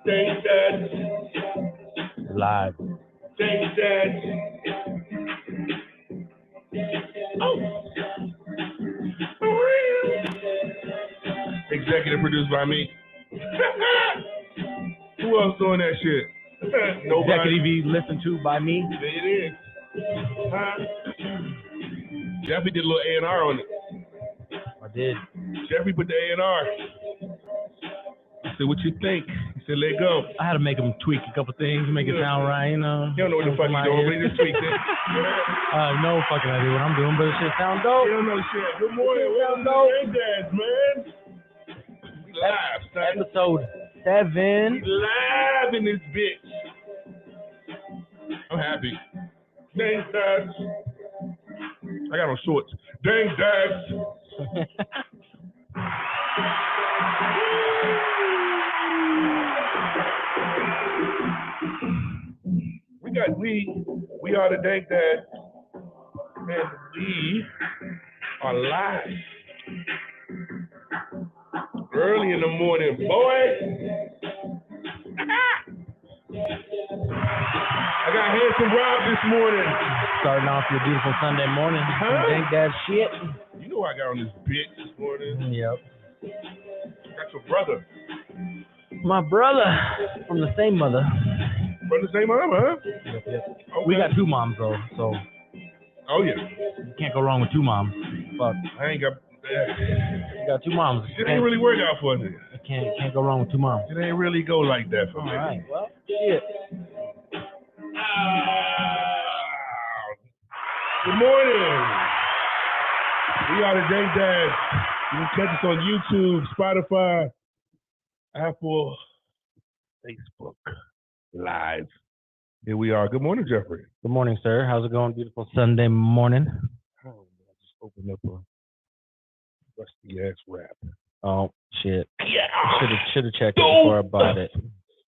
Dank Dad. Live. Dank Dad. Oh. Executive produced by me. Who else doing that shit? Nobody. Executive listened to by me. There it is. Huh? Jeffy did a little A&R on it. I did. Jeffy put the A&R. I said, what you think? He said, let go. I had to make him tweak a couple things, make it sound right, you know. He don't know what the fuck he's doing, but he just tweaked it. No fucking idea what I'm doing, but it shit sound dope. He don't know shit. Good morning. Welcome to Dank Dads, man. We live, son. Episode 7. We live in this bitch. I'm happy. Dank Dads. I got on shorts. Dank Dads. We are the Dank Dads, and we are live early in the morning, boy. I got Handsome Rob this morning. Starting off your beautiful Sunday morning. Huh? Dank Dad shit. You know I got on this bitch this morning. Yep. That's your brother. My brother from the same mother. Brother, same mom, huh? Yep. Okay. We got 2 moms though, so. Oh yeah. You can't go wrong with 2 moms. Fuck. I ain't got. You got 2 moms. It ain't really work out for us. You can't go wrong with 2 moms. It ain't really go like that for me. All right. Well, shit. Good morning. We are the Dank Dads. You can catch us on YouTube, Spotify, Apple, Facebook Live. Here we are. Good morning, Jeffrey. Good morning, sir. How's it going? Beautiful Sunday morning. Oh, I just opened up a rusty ass wrap. Oh shit. Yeah. Should have checked it before I bought it.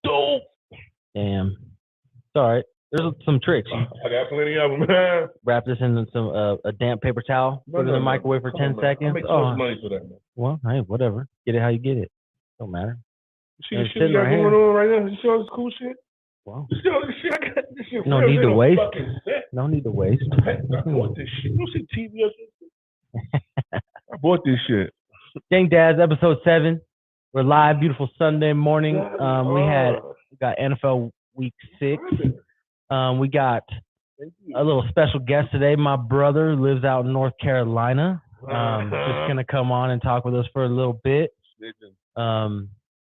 Dope. Damn. It's all right. There's some tricks. I got plenty of them. Wrap this in some a damp paper towel. Put it in the microwave for 10 seconds. I make so much money for that, man. Well, hey, whatever. Get it how you get it. Don't matter. See the shit we got going on right now? You see all this cool shit? Well, you see all this shit? I got this shit. No need to waste. No need to waste. I bought this shit. You don't see TV or something? I bought this shit. Dank Dads, episode 7. We're live. Beautiful Sunday morning. We got NFL Week 6. We got a little special guest today. My brother lives out in North Carolina. Just gonna come on and talk with us for a little bit.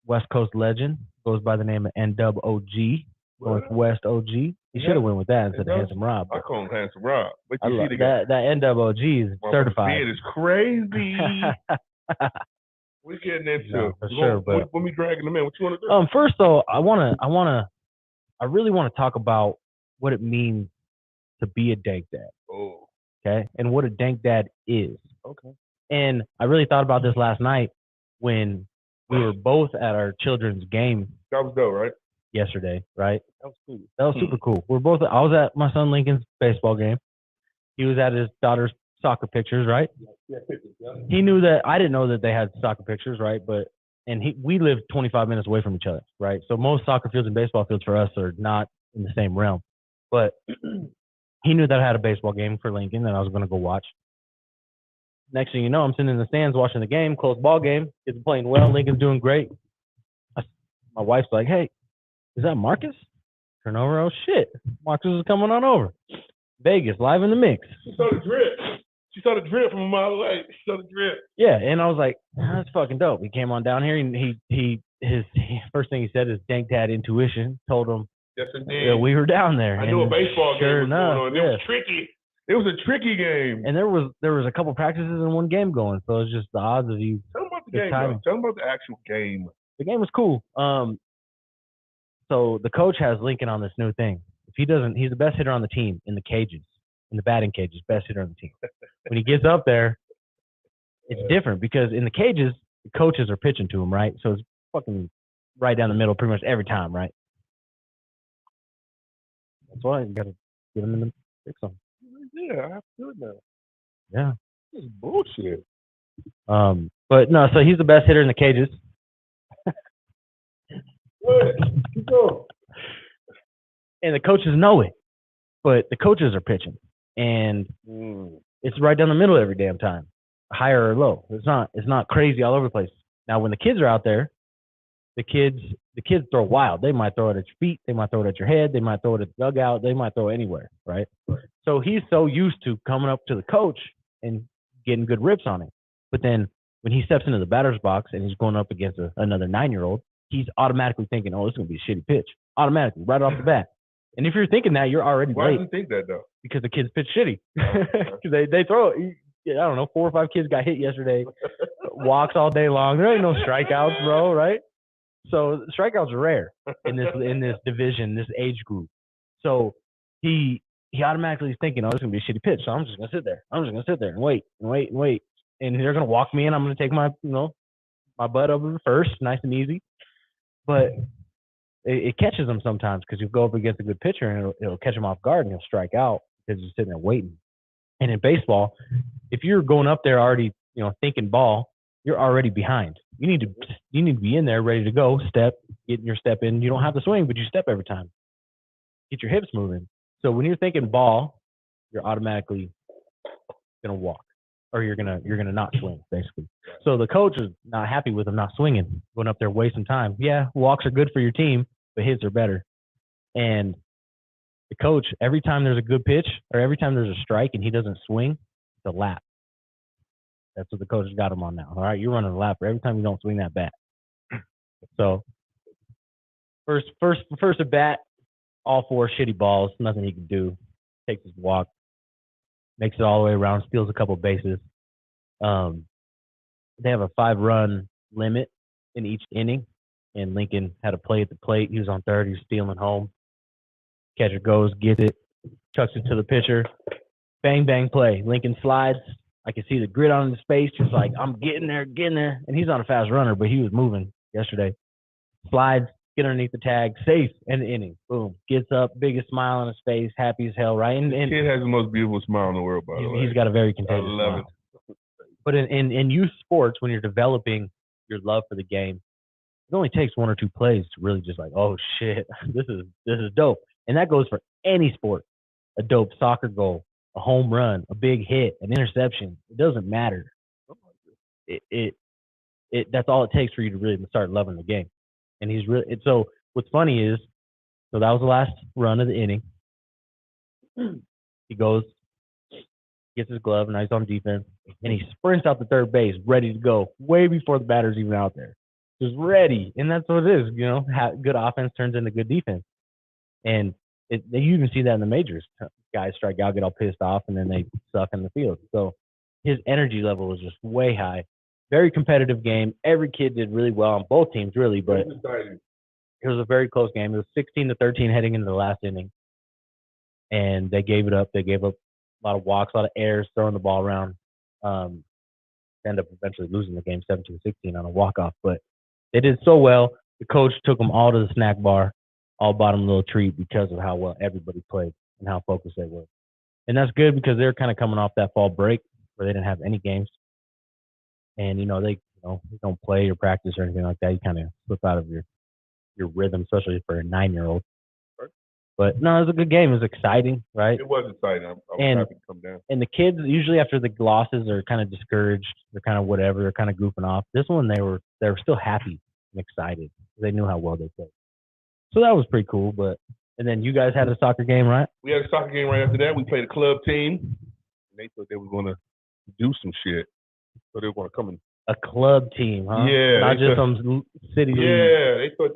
West Coast legend, goes by the name of NWOG, Northwest OG. He should have went with that instead of Handsome Rob. I call him Handsome Rob. But I love that NWOG is certified. Beard is crazy. We're getting into for sure. But when we dragging them in, what you want to do? First though, I really want to talk about what it means to be a Dank Dad. Oh. Okay, and what a Dank Dad is. Okay. And I really thought about this last night when we were both at our children's game. That was dope, right? Yesterday, right? That was cool. That was super cool. I was at my son Lincoln's baseball game. He was at his daughter's soccer pictures, right? Yeah, pictures, yeah. He knew that I didn't know that they had soccer pictures, right? We live 25 minutes away from each other, right? So most soccer fields and baseball fields for us are not in the same realm. But he knew that I had a baseball game for Lincoln that I was going to go watch. Next thing you know, I'm sitting in the stands watching the game, close ball game. Kids playing well. Lincoln's doing great. My wife's like, hey, is that Marcus? Turn over. Oh, shit. Marcus is coming on over. Vegas, live in the mix. She saw the drip. She saw the drip from a mile away. She saw the drip. Yeah, and I was like, that's fucking dope. He came on down here, and his first thing he said is Dank Dad intuition. Told him, yes, indeed. Yeah, we were down there. I knew a baseball game was enough, going on. It was tricky. It was a tricky game. And there was a couple practices and one game going, so it's just the odds of you. Tell them about the game, bro. Tell them about the actual game. The game was cool. So the coach has Lincoln on this new thing. If he doesn't, he's the best hitter on the team in the cages, in the batting cages, best hitter on the team. When he gets up there, it's different because in the cages, the coaches are pitching to him, right? So it's fucking right down the middle pretty much every time, right? That's why you got to get him in the fix him. Yeah, I have to do it now. Yeah. This is bullshit. But no, so he's the best hitter in the cages. Keep going. And the coaches know it, but the coaches are pitching, and it's right down the middle every damn time, higher or low. It's not crazy all over the place. Now, when the kids are out there, the kids throw wild. They might throw it at your feet. They might throw it at your head. They might throw it at the dugout. They might throw it anywhere, right? So he's so used to coming up to the coach and getting good rips on it. But then when he steps into the batter's box and he's going up against another 9-year-old, he's automatically thinking, oh, it's going to be a shitty pitch. Automatically, right off the bat. And if you're thinking that, you're already Why late. do you think that, though? Because the kids pitch shitty. Because they throw it. I don't know, 4 or 5 kids got hit yesterday. Walks all day long. There ain't no strikeouts, bro, right? So strikeouts are rare in this division, this age group. So he automatically is thinking, oh, it's gonna be a shitty pitch. So I'm just gonna sit there. And wait. And they're gonna walk me in. I'm gonna take my butt over to first, nice and easy. But it catches him sometimes because you go up against a good pitcher and it'll catch him off guard and he'll strike out because he's sitting there waiting. And in baseball, if you're going up there already, thinking ball, you're already behind. You need to be in there ready to go, get your step in. You don't have to swing, but you step every time. Get your hips moving. So when you're thinking ball, you're automatically gonna walk, or you're gonna not swing, basically. So the coach is not happy with him not swinging, going up there wasting time. Yeah, walks are good for your team, but hits are better. And the coach, every time there's a good pitch or every time there's a strike and he doesn't swing, it's a lap. That's what the coach has got him on now. All right, you're running a lap for every time you don't swing that bat. So first at bat, all 4 shitty balls, nothing he can do. Takes his walk, makes it all the way around, steals a couple bases. They have a 5-run limit in each inning, and Lincoln had a play at the plate. He was on third. He was stealing home. Catcher goes, gets it, chucks it to the pitcher. Bang, bang, play. Lincoln slides. I can see the grit on his face, just like, I'm getting there. And he's not a fast runner, but he was moving yesterday. Slides, get underneath the tag, safe, end the inning. Boom. Gets up, biggest smile on his face, happy as hell, right? And kid has the most beautiful smile in the world, by the way. He's got a very contagious smile. I love it. But in youth sports, when you're developing your love for the game, it only takes 1 or 2 plays to really just like, oh, shit, this is dope. And that goes for any sport. A dope soccer goal, a home run, a big hit, an interception. It doesn't matter. That's all it takes for you to really start loving the game. And he's really – so what's funny is, so that was the last run of the inning. He goes, gets his glove, and now he's on defense, and he sprints out to third base, ready to go, way before the batter's even out there. Just ready. And that's what it is, good offense turns into good defense. And you even see that in the majors. Guys strike out, get all pissed off, and then they suck in the field. So his energy level was just way high. Very competitive game. Every kid did really well on both teams, really, but it was a very close game. It was 16-13 heading into the last inning, and they gave it up. They gave up a lot of walks, a lot of errors, throwing the ball around. Ended up eventually losing the game 17-16 on a walk-off, but they did so well. The coach took them all to the snack bar, all bought them a little treat because of how well everybody played and how focused they were. And that's good because they're kind of coming off that fall break where they didn't have any games. And, they don't play or practice or anything like that. You kind of slip out of your rhythm, especially for a 9-year-old. But, no, it was a good game. It was exciting, right? It was exciting. I was happy to come down. And the kids, usually after the losses, are kind of discouraged. They're kind of whatever. They're kind of goofing off. This one, they were still happy and excited. They knew how well they played. So that was pretty cool. And then you guys had a soccer game, right? We had a soccer game right after that. We played a club team. And they thought they were going to do some shit. So they were going to come in. A club team, huh? Yeah. Not just some city league. Yeah. They thought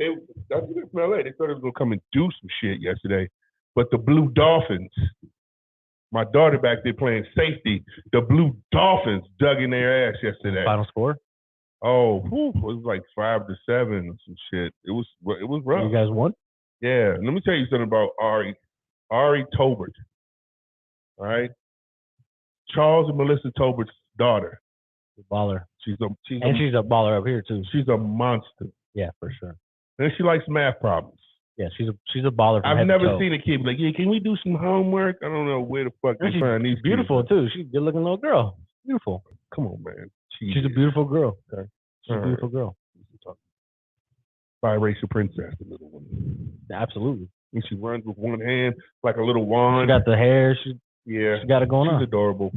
that's from LA. They thought they were going to come and do some shit yesterday. But the Blue Dolphins, my daughter back there playing safety, the Blue Dolphins dug in their ass yesterday. Final score? Oh, it was like 5-7 or some shit. It was rough. You guys won? Yeah. Let me tell you something about Ari Tobert. All right? Charles and Melissa Tobert's daughter. Baller. She's a baller up here too. She's a monster. Yeah, for sure. And she likes math problems. Yeah, she's a baller. I've never seen a kid be like, "Yeah, can we do some homework?" I don't know where the fuck they find these. Beautiful kids. too. She's a good-looking little girl. Beautiful. Come on, man. She's a beautiful girl. Okay. She's a beautiful girl. Biracial princess, the little one. Absolutely. And she runs with one hand like a little wand. She got the hair. She got it going on. She's adorable.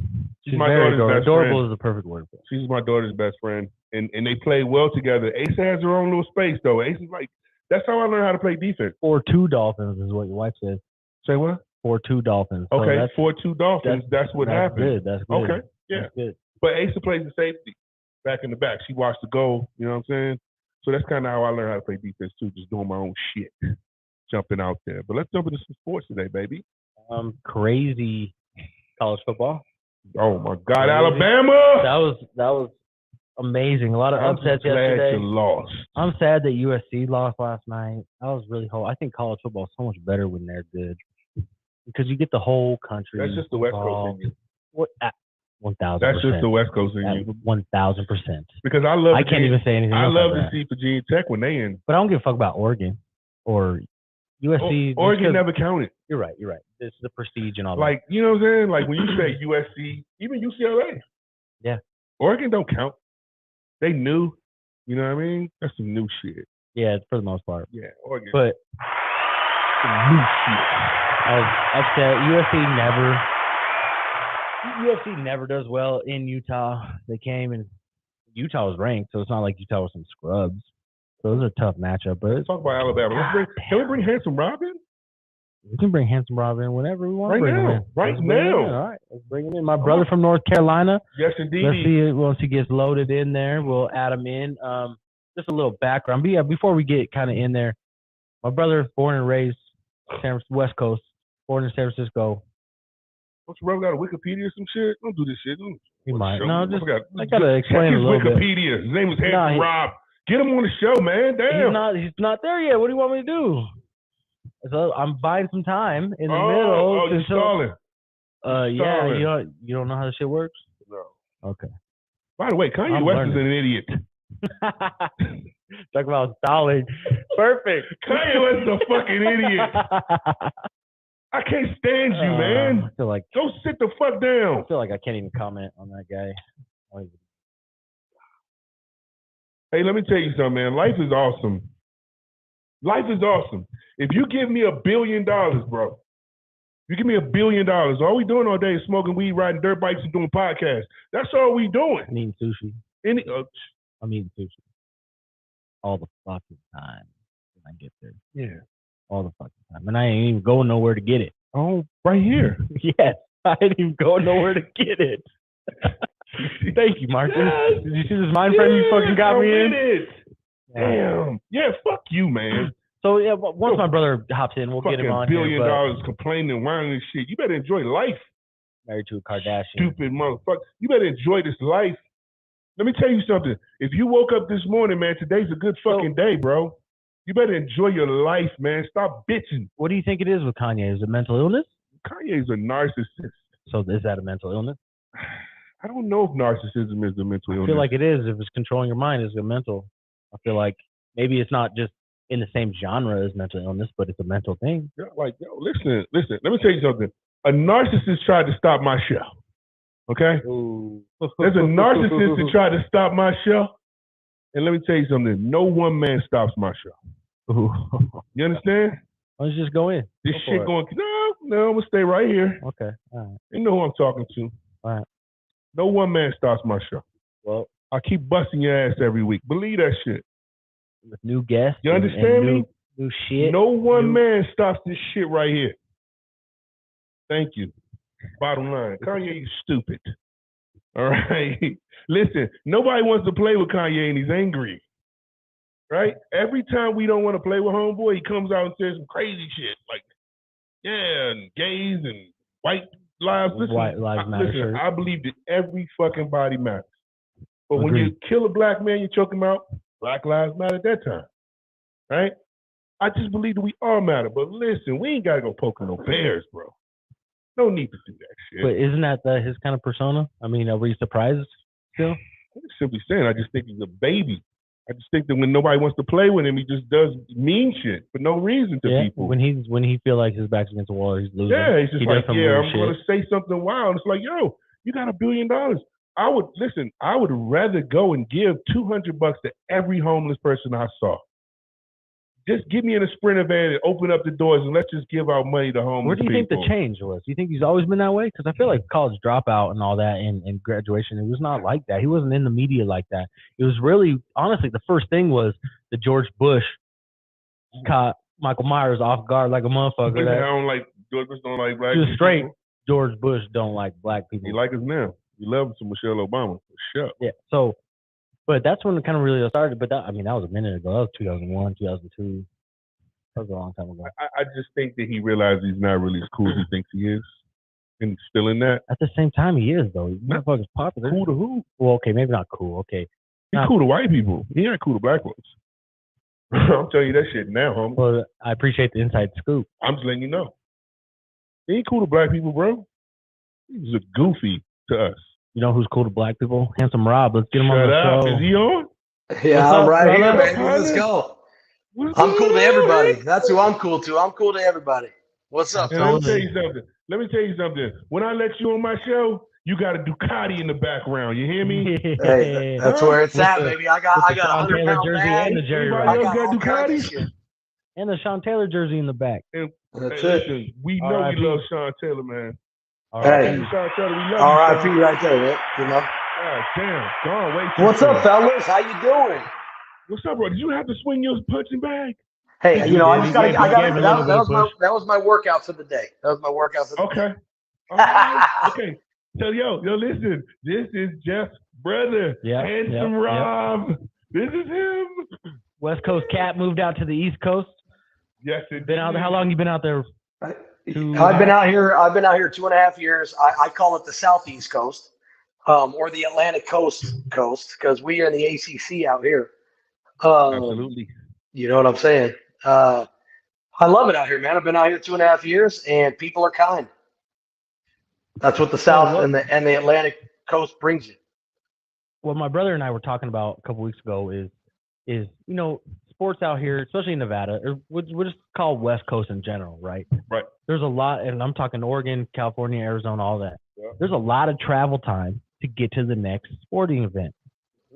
She's my very daughter's adorable. best Adorable friend. is the perfect word for it. She's my daughter's best friend. And they play well together. Asa has her own little space, though. Ace is like, that's how I learned how to play defense. 4-2 Dolphins is what your wife says. Say what? 4-2 Dolphins. Okay, so 4-2 Dolphins. That's what happened. That's good. Okay, yeah. That's good. But Asa plays the safety back in the back. She watched the goal, you know what I'm saying? So that's kind of how I learned how to play defense, too, just doing my own shit, jumping out there. But let's jump into some sports today, baby. Crazy college football. Oh, my God, crazy. Alabama! That was amazing. A lot of upsets yesterday. You lost. I'm sad that USC lost last night. I was really I think college football is so much better when they're good because you get the whole country. That's just the West Coast in you. What? 1,000%. That's just the West Coast in you. 1,000%. Because I can't even say anything. I love to see Virginia Tech when they in. But I don't give a fuck about Oregon or USC. Oregon never counted. You're right. It's the prestige and all that. Like, you know what I'm saying? Like when you say USC, even UCLA. Yeah. Oregon don't count. They knew. You know what I mean? That's some new shit. Yeah, for the most part. Yeah, Oregon. But some new shit. I was upset. USC never does well in Utah. They came and Utah was ranked, so it's not like Utah was some scrubs. So it was a tough matchup. But let's talk about Alabama. Can we bring Handsome Rob in? We can bring Handsome Rob in whenever we want. Right now. All right, let's bring him in. My brother from North Carolina. Yes, indeed. Let's see once he gets loaded in there. We'll add him in. Just a little background. But yeah, before we get kind of in there, my brother born and raised West Coast, born in San Francisco. Don't you Rob got a Wikipedia or some shit? Don't do this shit. He might. No, just I gotta explain a little Wikipedia. bit. His name was Handsome Rob. Get him on the show, man. Damn. He's not there yet. What do you want me to do? So I'm buying some time in the middle. Oh, you're stalling. Yeah. You don't know how this shit works? No. Okay. By the way, Kanye West is an idiot. Talk about stalling. Perfect. Kanye West is a fucking idiot. I can't stand you, man. I feel like go sit the fuck down. I feel like I can't even comment on that guy. Hey, let me tell you something, man. Life is awesome. Life is awesome. If you give me $1 billion, bro, you give me $1 billion. All we doing all day is smoking weed, riding dirt bikes, and doing podcasts. That's all we doing. I'm eating sushi. I'm eating sushi all the fucking time when I get there. Yeah. All the fucking time. And I ain't even going nowhere to get it. Oh, right here. Yes. I ain't even going nowhere to get it. Thank you, Marcus. Yes. Did you see this mind frame you fucking got me in? It. Damn. Yeah, fuck you, man. So, yeah, once my brother hops in, we'll get him on $1 billion complaining and whining and shit. You better enjoy life. Married to a Kardashian. Stupid motherfucker. You better enjoy this life. Let me tell you something. If you woke up this morning, man, today's a good fucking day, bro. You better enjoy your life, man. Stop bitching. What do you think it is with Kanye? Is it mental illness? Kanye's a narcissist. So is that a mental illness? I don't know if narcissism is a mental illness. I feel like it is. If it's controlling your mind, it's a mental. I feel like maybe it's not just in the same genre as mental illness, but it's a mental thing. Yeah, like, yo, listen. Let me tell you something. A narcissist tried to stop my show. Okay? Ooh. There's a narcissist that tried to stop my show. And let me tell you something. No one man stops my show. Ooh. You understand? Let's just go in. This shit going, no, I'm going to stay right here. Okay. All right. You know who I'm talking to. All right. No one man stops my show. Well, I keep busting your ass every week. Believe that shit. With new guests. You understand me? New shit. No one man stops this shit right here. Thank you. Bottom line. Kanye, you stupid. All right? Listen, nobody wants to play with Kanye and he's angry. Right? Every time we don't want to play with homeboy, he comes out and says some crazy shit. Like, yeah, and gays and white lives. Listen, white lives matter. I believe that every fucking body matters. But when you kill a black man, you choke him out. Black lives matter at that time. Right? I just believe that we all matter. But listen, we ain't got to go poking no bears, bro. No need to do that shit. But isn't that his kind of persona? I mean, are we surprised still? I'm simply saying, I just think he's a baby. I just think that when nobody wants to play with him, he just does mean shit for no reason to people. When he feel like his back's against the wall, he's losing. Yeah, he's just like, yeah, I'm going to say something wild. It's like, yo, you got $1 billion. I would rather go and give $200 to every homeless person I saw just get me in a Sprinter van and open up the doors and let's just give out money to homeless Where do you think people. the change was? Do you think he's always been that way? Because I feel like college dropout and all that and graduation, it was not like that. He wasn't in the media like that. It was really, honestly, the first thing was the George Bush caught Michael Myers off guard like a motherfucker. I don't like George Bush. Don't like black just people. straight. George Bush don't like black people. He like us now. He loves some Michelle Obama. For sure. Yeah. So, but that's when it kind of really started. But that, I mean, that was a minute ago. That was 2001, 2002. That was a long time ago. I just think that he realized he's not really as cool as he thinks he is. And he's still in that. At the same time, he is, though. He's motherfucker's popular. Cool to who? Well, okay, maybe not cool. Okay. He's cool to white people. He ain't cool to black folks. I'm telling you that shit now, homie. Well, I appreciate the inside scoop. I'm just letting you know. He ain't cool to black people, bro. He's a goofy to us. You know who's cool to black people? Handsome Rob. Let's get him on the show. Is he on? Yeah, What's I'm up, right here, brother? man. Let's go. I'm cool to everybody. That's who I'm cool to. I'm cool to everybody. What's up, And let me fellas? tell you something. When I let you on my show, you got a Ducati in the background. You hear me? Hey, that's where it's at, baby. I got Sean a 100 Taylor pound jersey bag. and the Jerry Everybody Rice. else got all kinds of Ducatis? shit. And the Sean Taylor jersey in the back. That's it. Listen, we know R.I.P. you love Sean Taylor, man. All Hey. right. Sean Taylor, we love R.I.P. you. right there, man. You know. God damn. Gone way too What's up, soon. fellas? How you doing? What's up, bro? Did you have to swing your punching bag? Hey, you know, I just got to. That That was my workout for the day. That was my workout for the day. Okay. All right. Okay. So, yo, listen. This is Jeff's brother, Handsome Rob. This is him. West Coast cat moved out to the East Coast. Yes, it Been out there. How long you been out there? I've been out here 2.5 years. I call it the Southeast Coast, or the Atlantic Coast, because we are in the ACC out here. Absolutely. You know what I'm saying? I love it out here, man. I've been out here 2.5 years, and people are kind. That's what the South and the Atlantic Coast brings you. What my brother and I were talking about a couple weeks ago is you know, sports out here, especially in Nevada, or we'll just call West Coast in general, right? Right. There's a lot, and I'm talking Oregon, California, Arizona, all that. Yeah. There's a lot of travel time to get to the next sporting event.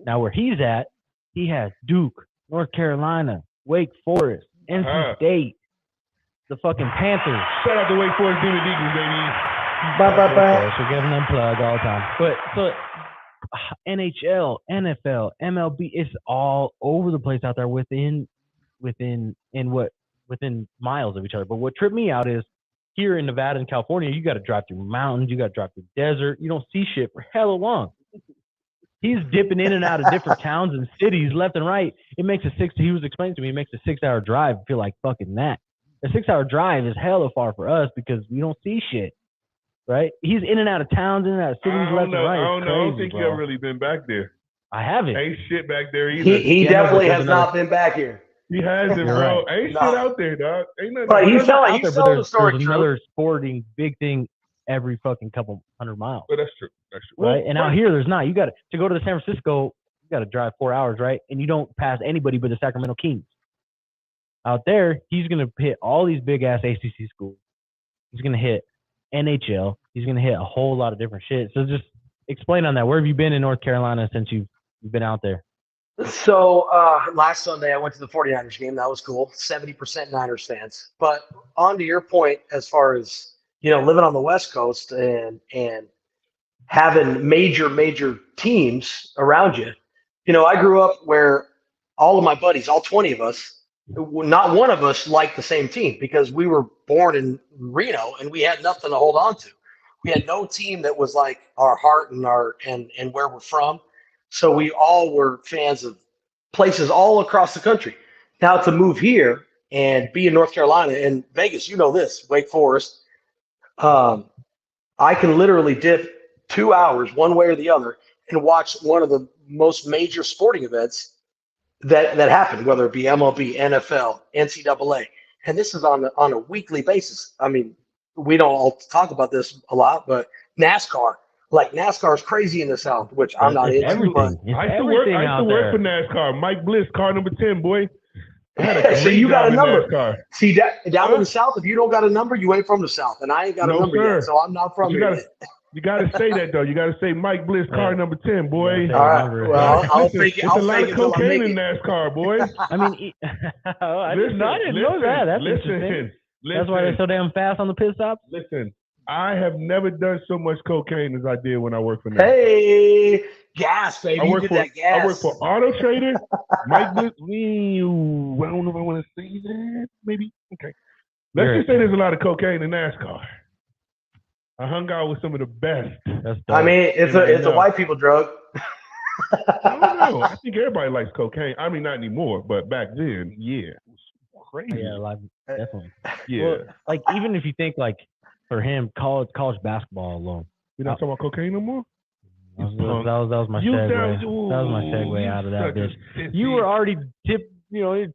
Now, where he's at, he has Duke, North Carolina, Wake Forest, NC State, the fucking Panthers. Shout out to Wake Forest Demon Deacons, baby. We're giving them plug all the time. But so NHL, NFL, MLB, it's all over the place out there within miles of each other. But what tripped me out is here in Nevada and California, you got to drive through mountains, you got to drive through desert. You don't see shit for hella long. He's dipping in and out of different towns and cities left and right. It makes he was explaining to me, it makes a 6-hour drive feel like fucking that. A 6-hour drive is hella far for us because we don't see shit. Right? He's in and out of towns, in and out of cities left and right. I don't think you've really been back there. I haven't. Ain't shit back there either. He definitely has not been back here. He hasn't, bro. Right. Ain't shit out there, dog. Ain't nothing. But he's out telling there, the story there's true. another sporting big thing every fucking couple 100 miles. But that's true. That's true. Right? And out here, there's not. You got to go to San Francisco, you got to drive 4 hours, right? And you don't pass anybody but the Sacramento Kings. Out there, he's going to hit all these big-ass ACC schools. He's going to hit NHL. He's going to hit a whole lot of different shit. So just explain on that. Where have you been in North Carolina since you've been out there? So last Sunday, I went to the 49ers game. That was cool. 70% Niners fans. But on to your point, as far as, you know, living on the West Coast and having major teams around you. You know, I grew up where all of my buddies, all 20 of us, not one of us liked the same team because we were born in Reno and we had nothing to hold on to. We had no team that was like our heart and and where we're from. So we all were fans of places all across the country. Now to move here and be in North Carolina and Vegas, you know this, Wake Forest, I can literally dip 2 hours one way or the other and watch one of the most major sporting events that happened, whether it be MLB, NFL, NCAA. And this is on a weekly basis. I mean, we don't all talk about this a lot, but NASCAR. Like NASCAR is crazy in the South, which I'm not into. Everything. I used to work for NASCAR. Mike Bliss, car number 10, boy. So you got a number. NASCAR. See, down in the South, if you don't got a number, you ain't from the South. And I ain't got a number yet, so I'm not from here yet. You got to say that, though. You got to say Mike Bliss, car number 10, boy. Yeah, All right. number. Well, I'll Listen, fake it. it's I'll a lot fake of it until I cocaine make in it. NASCAR, boy. I mean, I didn't know that. That's interesting. That's why they're so damn fast on the pit stops. Listen, I have never done so much cocaine as I did when I worked for NASCAR. Hey, gas, baby. You get that gas. I work for Auto Trader. Mike Bliss. I don't know if I want to say that. Maybe. Okay. Let's just say there's a lot of cocaine in NASCAR. I hung out with some of the best. That's dope. I mean, it's a white people drug. I don't know. I think everybody likes cocaine. I mean, not anymore, but back then, yeah, it was crazy. Yeah, like definitely. Yeah. Well, like even if you think like for him, college basketball alone. You're not talking about cocaine no more? That was my segue. That was my segue out of that bitch. You were already tiptoeing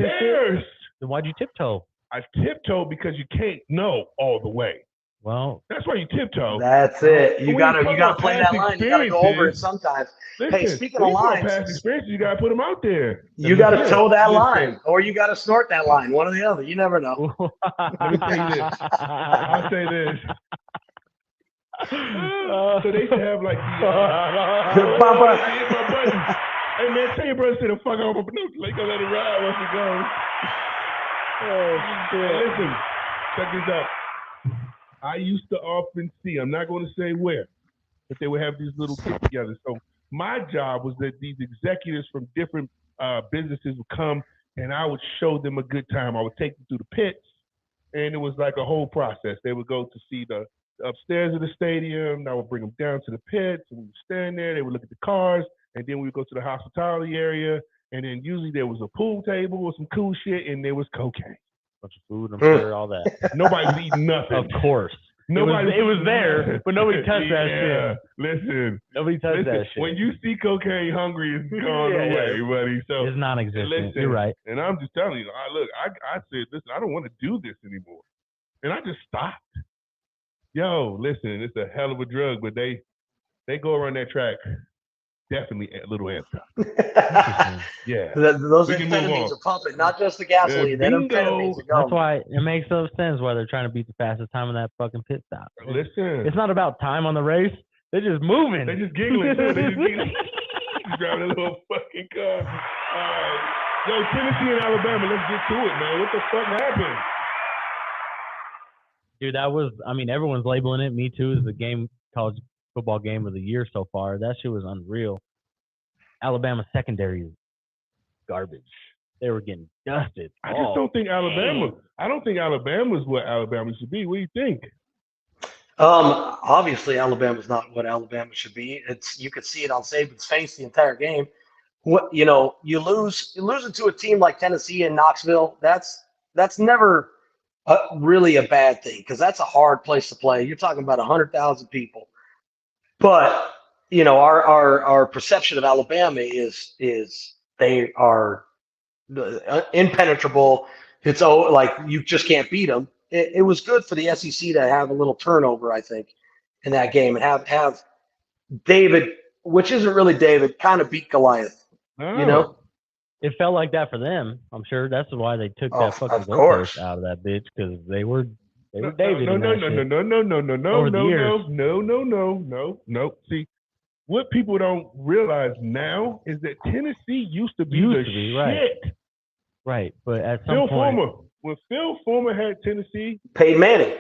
and shit. Then why'd you tiptoe? I tiptoe because you can't know all the way. Well, that's why you tiptoe. That's it. You gotta play that line. You gotta go over it sometimes. Listen, hey, speaking of lines, past experiences, you gotta put them out there. You gotta toe that line, or you gotta snort that line. One or the other. You never know. Let me tell you this. I'll say this. So they should have like Papa. Hey man, tell your brother to the fuck off. No, they gonna let it ride once it goes. Oh shit! Listen, check this out. I used to often see, I'm not going to say where, but they would have these little get together. So my job was that these executives from different businesses would come and I would show them a good time. I would take them through the pits, and it was like a whole process. They would go to see the upstairs of the stadium. I would bring them down to the pits, and we would stand there. They would look at the cars, and then we would go to the hospitality area, and then usually there was a pool table with some cool shit, and there was cocaine. Bunch of food, I'm sure, all that. Nobody was eating nothing. Of course. It was there, but nobody touched that shit. Listen. Nobody touched that shit. When you see cocaine, hungry is gone away, buddy. So it's non-existent. You're right. And I'm just telling you, I said, listen, I don't want to do this anymore. And I just stopped. Yo, listen, it's a hell of a drug, but they go around that track. Definitely a little answer. Yeah. Those amphetamines are pumping, not just the gasoline. That amphetamines are going. That's why it makes no sense why they're trying to beat the fastest time on that fucking pit stop. Listen. It's not about time on the race. They're just moving. They're just giggling. They're just giggling. Driving a little fucking car. All right. Yo, Tennessee and Alabama, let's get to it, man. What the fuck happened? Dude, everyone's labeling it. Me too. Is the college football game of the year so far. That shit was unreal. Alabama secondary is garbage. They were getting dusted. I just don't think Alabama. I don't think Alabama's what Alabama should be. What do you think? Obviously Alabama's not what Alabama should be. You could see it on Saban's face the entire game. You losing to a team like Tennessee and Knoxville. That's never really a bad thing, because that's a hard place to play. You're talking about 100,000 people. But our perception of Alabama is they are impenetrable. It's like you just can't beat them. It was good for the SEC to have a little turnover, I think, in that game, and have David, which isn't really David, kind of beat Goliath. Oh. It felt like that for them. I'm sure that's why they took that fucking goalpost out of that bitch, because they were David. No. See, what people don't realize now is that Tennessee used to be shit. Right, but at some point, when Phil Fulmer had Tennessee, Peyton Manning.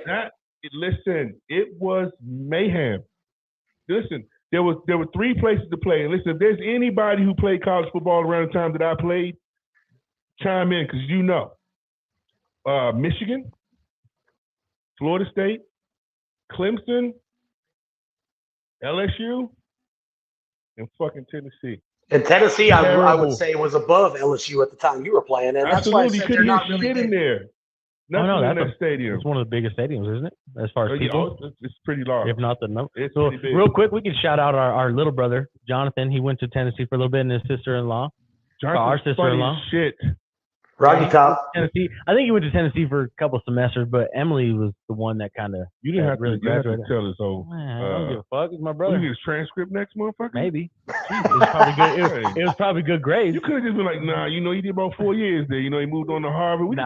It was mayhem. Listen, there were 3 places to play. And listen, if there's anybody who played college football around the time that I played, chime in, because Michigan, Florida State, Clemson, LSU, and fucking Tennessee. And Tennessee, I would say, was above LSU at the time you were playing, and that's why I said they're not really in there. Nothing in that stadium. It's one of the biggest stadiums, isn't it? As far as people, it's pretty large. If not the number. It's pretty big. Real quick, we can shout out our little brother Jonathan. He went to Tennessee for a little bit, and his sister-in-law, our sister-in-law. Shit. Rocky Top. Tennessee. I think he went to Tennessee for a couple of semesters, but Emily was the one that kind of you didn't have to tell us. So I don't give a fuck. It's my brother. You get his transcript next, motherfucker. Maybe. It was probably good. It was probably good grades. You could have just been like, nah. He did about 4 years there. He moved on to Harvard. He's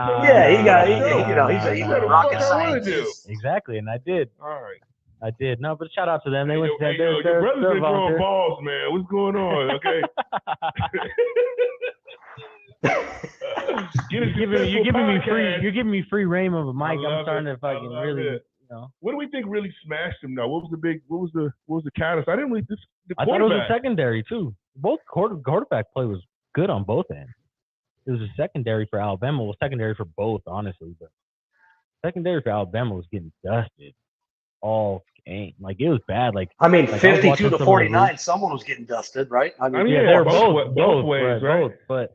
a rocket scientist. Exactly, and I did. All right. I did. No, but shout out to them. They went. Hey, They're your brother's been volunteer. throwing balls, man. What's going on? Okay. You're giving me free reign of a mic. I'm starting to fucking really, it. What do we think really smashed him though? What was the catalyst? I didn't really I thought it was a secondary too. Both quarterback play was good on both ends. It was a secondary for Alabama. Well, secondary for both, honestly, but secondary for Alabama was getting dusted all game. Like it was bad. Like 52 to 49, someone was getting dusted, right? Yeah, they were both ways, right? But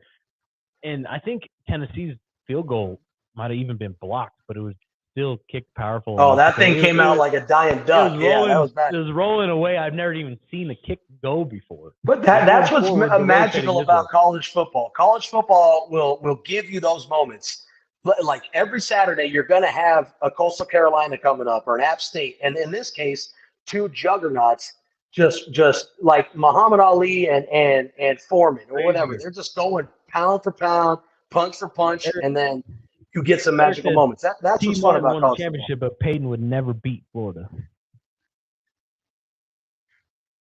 and I think Tennessee's field goal might have even been blocked, but it was still kicked powerful. Oh, that thing came out like a dying duck. Yeah, that was bad. It was rolling away. I've never even seen a kick go before. But that's what's magical about college football. College football will give you those moments. Like every Saturday, you're going to have a Coastal Carolina coming up or an App State. And in this case, two juggernauts, just like Muhammad Ali and Foreman or whatever. They're just going pound for pound, punch for punch, and then you get some magical moments. That's what's fun about college championship, but Peyton would never beat Florida.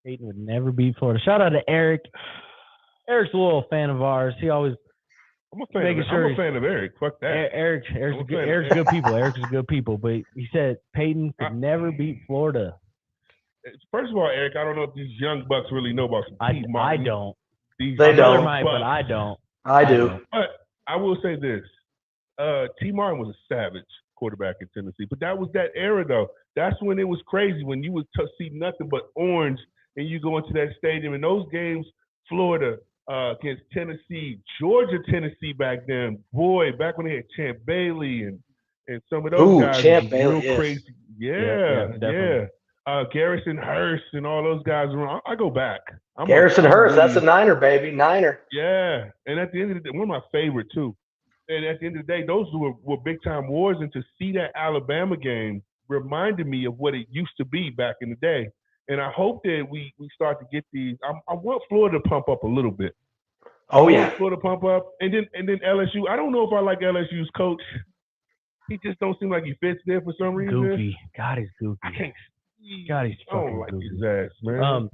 Peyton would never beat Florida. Shout out to Eric. Eric's a little fan of ours. He always I'm a fan of Eric. Fuck that. Eric's good people. Eric's good people. But he said Peyton could never beat Florida. First of all, Eric, I don't know if these young bucks really know about some T. Martin. I don't. They don't. But I don't. I do. But I will say this. T. Martin was a savage quarterback in Tennessee. But that was that era, though. That's when it was crazy, when you would see nothing but orange and you go into that stadium. In those games, Florida against Tennessee, Georgia, Tennessee back then, boy, back when they had Champ Bailey and some of those guys. Champ Bailey, real crazy. Yeah. Garrison Hurst and all those guys around. I go back. Garrison Hurst, that's a Niner, baby. Niner. Yeah. And at the end of the day, one of my favorite, too. And at the end of the day, those were big-time wars. And to see that Alabama game reminded me of what it used to be back in the day. And I hope that we start to get these. I want Florida to pump up a little bit. Florida pump up. And then LSU. I don't know if I like LSU's coach. He just don't seem like he fits there for some reason. Goofy. God, he's goofy. I can't. God, he's fucking like goofy. His ass, man.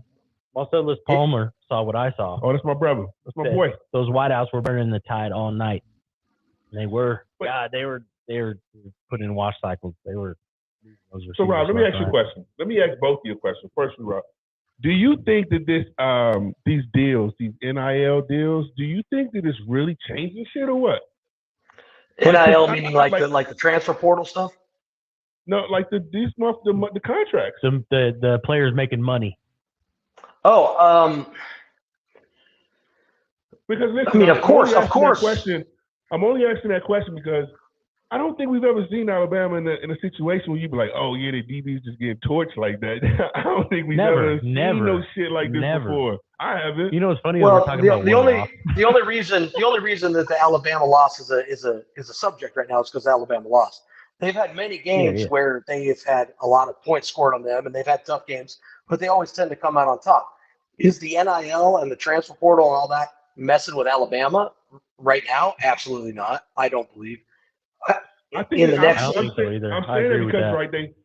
Marcellus Palmer saw what I saw. Oh, that's my brother. That's my boy. Those whiteouts were burning the tide all night. They were. They were put in wash cycles. They were. So, Rob, let me ask you a question. Let me ask both of you a question. First, Rob, do you think that these deals, these NIL deals, do you think that it's really changing shit or what? NIL meaning like the transfer portal stuff? No, like the contracts. The players making money. Oh, because listen, I mean, of course. I'm only asking that question because I don't think we've ever seen Alabama in a situation where you'd be like, oh yeah, the DB's just getting torched like that. I don't think we've ever seen no shit like this before. I haven't. You know what's funny? Well, the only reason that the Alabama loss is a subject right now is because Alabama lost. They've had many games where they've had a lot of points scored on them, and they've had tough games, but they always tend to come out on top. Is the NIL and the transfer portal and all that messing with Alabama right now? Absolutely not. I don't believe. I think I don't think so either. I'm saying it because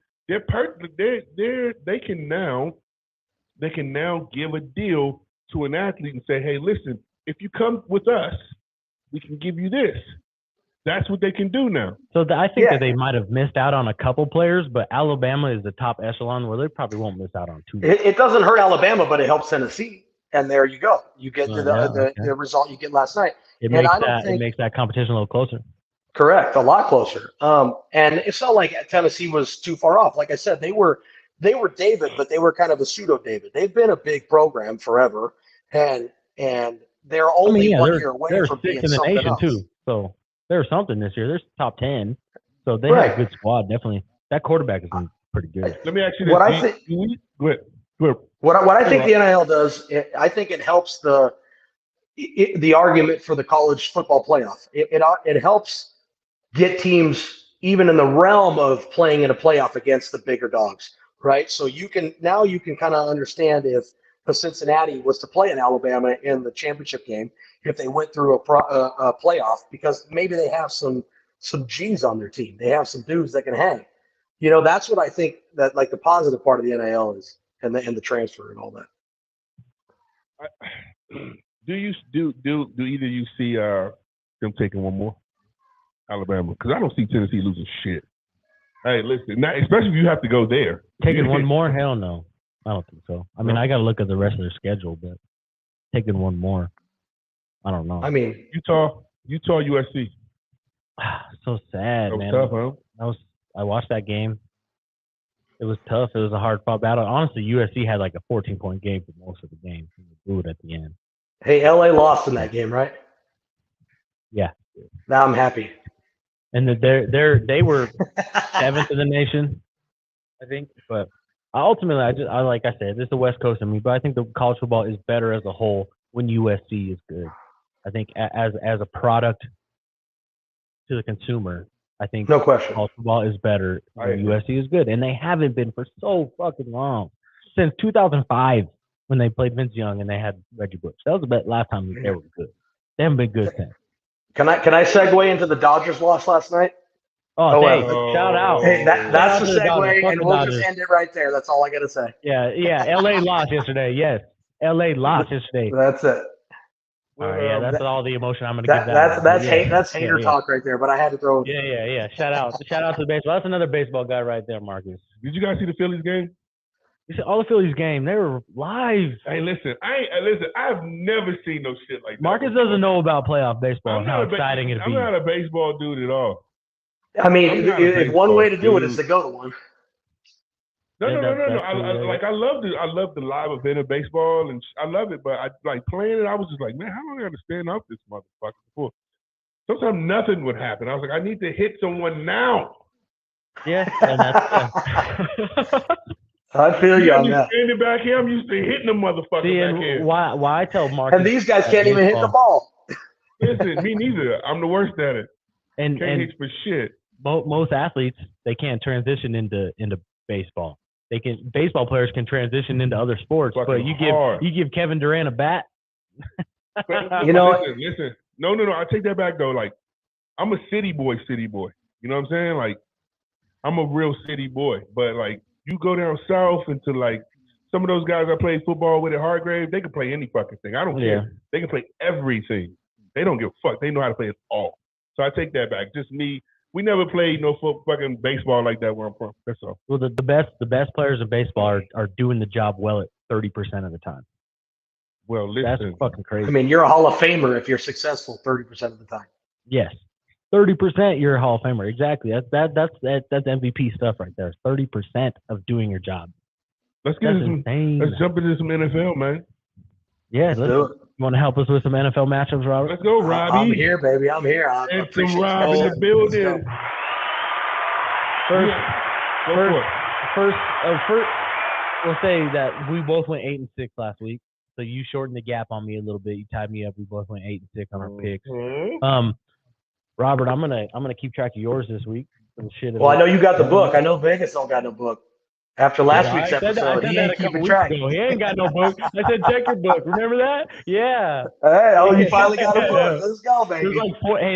they can now give a deal to an athlete and say, hey, listen, if you come with us, we can give you this. That's what they can do now. So I think that they might have missed out on a couple players, but Alabama is the top echelon where they probably won't miss out on two. It doesn't hurt Alabama, but it helps Tennessee. And there you go. You get the result you get last night. It makes that competition a little closer. Correct, a lot closer. And it's not like Tennessee was too far off. Like I said, they were David, but they were kind of a pseudo David. They've been a big program forever, and they're only 1 year away from being something else. Too. So they're something this year. They're top 10, so they have a good squad. Definitely, that quarterback is pretty good. Let me ask you this: What I think the NIL does, I think it helps the argument for the college football playoff. It helps get teams even in the realm of playing in a playoff against the bigger dogs, right? So you can kind of understand if Cincinnati was to play in Alabama in the championship game, if they went through a playoff, because maybe they have some G's on their team. They have some dudes that can hang. That's what I think that like the positive part of the NIL is, and the transfer and all that. Do either you see them taking one more, Alabama? Because I don't see Tennessee losing shit. Hey, listen, especially if you have to go there. Taking one more? Hell no. I don't think so. I mean, I got to look at the rest of their schedule, but taking one more, I don't know. I mean, Utah, USC. So sad, That was man. tough, huh? I watched that game. It was tough. It was a hard-fought battle. Honestly, USC had like a 14-point game for most of the game. They blew it at the end. hey, LA lost in that game, right? Yeah. Now I'm happy. And they were 7th in the nation, I think. But ultimately, I like I said, this is the West Coast in me, but I think the college football is better as a whole when USC is good. I think as a product to the consumer, I think No question. college football is better when USC is good. And they haven't been for so fucking long. Since 2005 when they played Vince Young and they had Reggie Bush. That was the last time they were good. They haven't been good since. Can I segue into the Dodgers loss last night? Oh, hey, shout out. Hey, that's the segue, Dodgers. and we'll just end it right there. That's all I got to say. Yeah. LA lost yesterday. Yes. LA lost yesterday. That's it. All right, yeah, that's all the emotion I'm going to give that. That's hater talk right there, but I had to throw it. Yeah. Shout out to the baseball. That's another baseball guy right there, Marcus. Did you guys see the Phillies game? You see all the Phillies game. They were live. Hey, listen, I've never seen no shit like that. Marcus doesn't know about playoff baseball and how exciting it I'm not a baseball dude at all. I mean, if one way to do it is to go to one. No. I love the live event of baseball, and I love it. But I like playing it. I was just like, man, how long I got to stand up this motherfucker for? Sometimes nothing would happen. I was like, I need to hit someone now. Yeah, and that's. I feel you on that. Standing back here, I'm used to hitting the motherfucker back here. Why I tell Marcus? And these guys can't even hit the ball. Listen, me neither. I'm the worst at it. And can't hit for shit. Most athletes, they can't transition into baseball. Baseball players can transition into other sports, but you give Kevin Durant a bat. You know, listen. No. I take that back though. Like, I'm a city boy. You know what I'm saying? Like, I'm a real city boy. But like, you go down south into like some of those guys I played football with at Hargrave, they can play any fucking thing. I don't care. They can play everything. They don't give a fuck. They know how to play it all. So I take that back. Just me. We never played no fucking baseball like that where I'm from. That's all. Well, the best players in baseball are doing the job well at 30% of the time. Well, listen. That's fucking crazy. I mean, you're a Hall of Famer if you're successful 30% of the time. Yes. 30% you're a Hall of Famer. Exactly. That's MVP stuff right there. 30% of doing your job. Let's jump into some NFL, man. Yeah, let's do it. You want to help us with some NFL matchups, Robert? Let's go, Robbie. I'm here, baby. I'm here. And some Rob in the building. First, we'll say that we both went 8-6 last week. So you shortened the gap on me a little bit. You tied me up. We both went 8-6 on our picks. Robert, I'm gonna keep track of yours this week. Well, I know you got the book. I know Vegas don't got no book. After last week's episode, he ain't keeping track. He ain't got no book. I said, check your book. Remember that? Yeah. Hey, you finally got a book. Let's go, baby.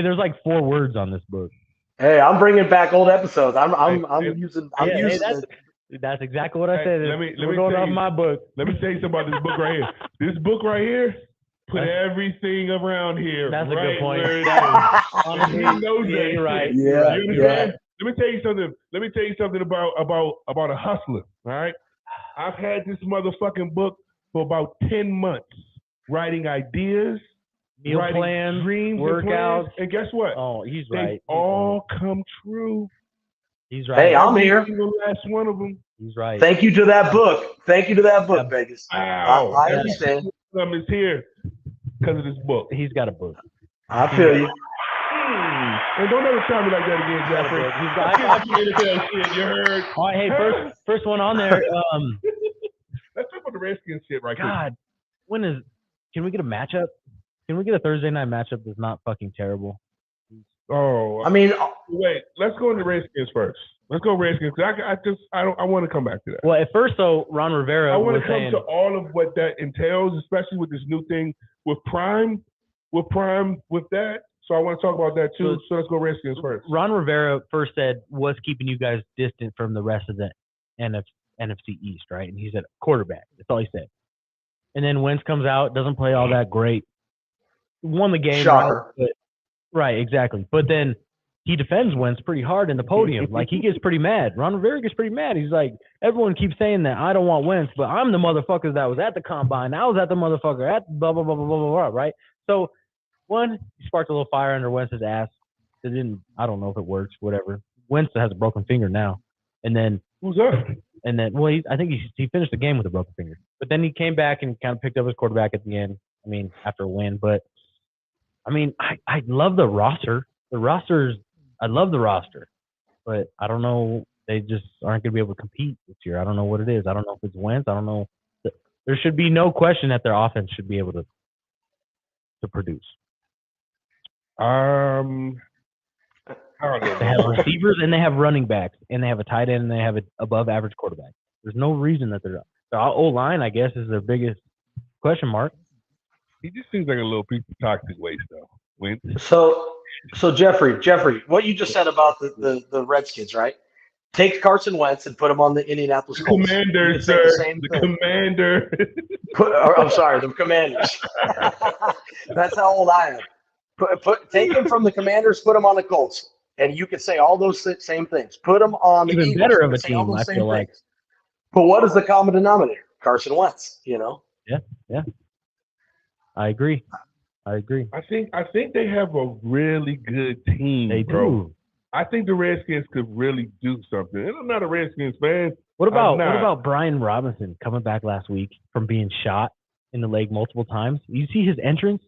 There's like 4 words on this book. Hey, I'm bringing back old episodes. I'm using. That's exactly what I said. Let me going off my book. Let me tell you something about this book right here. This book right here put everything around here. That's right a good point. Where it is. Honestly, you're right. Yeah. Let me tell you something about a hustler. All right, I've had this motherfucking book for about 10 months, writing ideas, meal plans, dreams, workouts, and guess what? Oh, he's they right. all come true. He's right. Hey, I'm here. The last one of them. He's right. Thank you to that book. Vegas. Wow. I understand. Some is here because of this book. He's got a book. I feel you. And don't ever try me like that again, Jeffrey. You heard. All right, hey, first one on there. Let's talk about the Redskins shit right God, can we get a matchup? Can we get a Thursday night matchup that's not fucking terrible? Oh, I mean, wait. Let's go into Redskins first. Let's go Redskins. I want to come back to that. Well, at first, though, Ron Rivera. I want to come to all of what that entails, especially with this new thing with Prime. With that, So I want to talk about that too. So let's go Redskins first. Ron Rivera first said, what's keeping you guys distant from the rest of the NFC East, right? And he said, quarterback. That's all he said. And then Wentz comes out, doesn't play all that great. Won the game. Shocker. Right, exactly. But then he defends Wentz pretty hard in the podium. Like, he gets pretty mad. Ron Rivera gets pretty mad. He's like, everyone keeps saying that I don't want Wentz, but I'm the motherfucker that was at the combine. I was at the motherfucker at blah, blah, blah, blah, blah, blah, blah, right? So, one, he sparked a little fire under Wentz's ass. It didn't, I don't know if it works, whatever. Wentz has a broken finger now. And then, who's that? And then, well, I think he finished the game with a broken finger. But then he came back and kind of picked up his quarterback at the end. I mean, after a win. But, I mean, I love the roster. I love the roster. But I don't know. They just aren't going to be able to compete this year. I don't know what it is. I don't know if it's Wentz. I don't know. There should be no question that their offense should be able to produce. They have receivers and they have running backs and they have a tight end and they have an above average quarterback. There's no reason that their O-line, I guess, is their biggest question mark. He just seems like a little piece of toxic waste, though. So Jeffrey, what you just said about the Redskins, right? Take Carson Wentz and put him on the Indianapolis Colts. Commander, sir. The Commander. I'm sorry, the Commanders. That's how old I am. Take him from the Commanders, put him on the Colts, and you could say all those same things. Put him on the Eagles. Even better of a team, I feel like. But what is the common denominator? Carson Wentz, you know? Yeah. I agree. I think they have a really good team. They do. I think the Redskins could really do something. And I'm not a Redskins fan. What about Brian Robinson coming back last week from being shot in the leg multiple times? You see his entrance?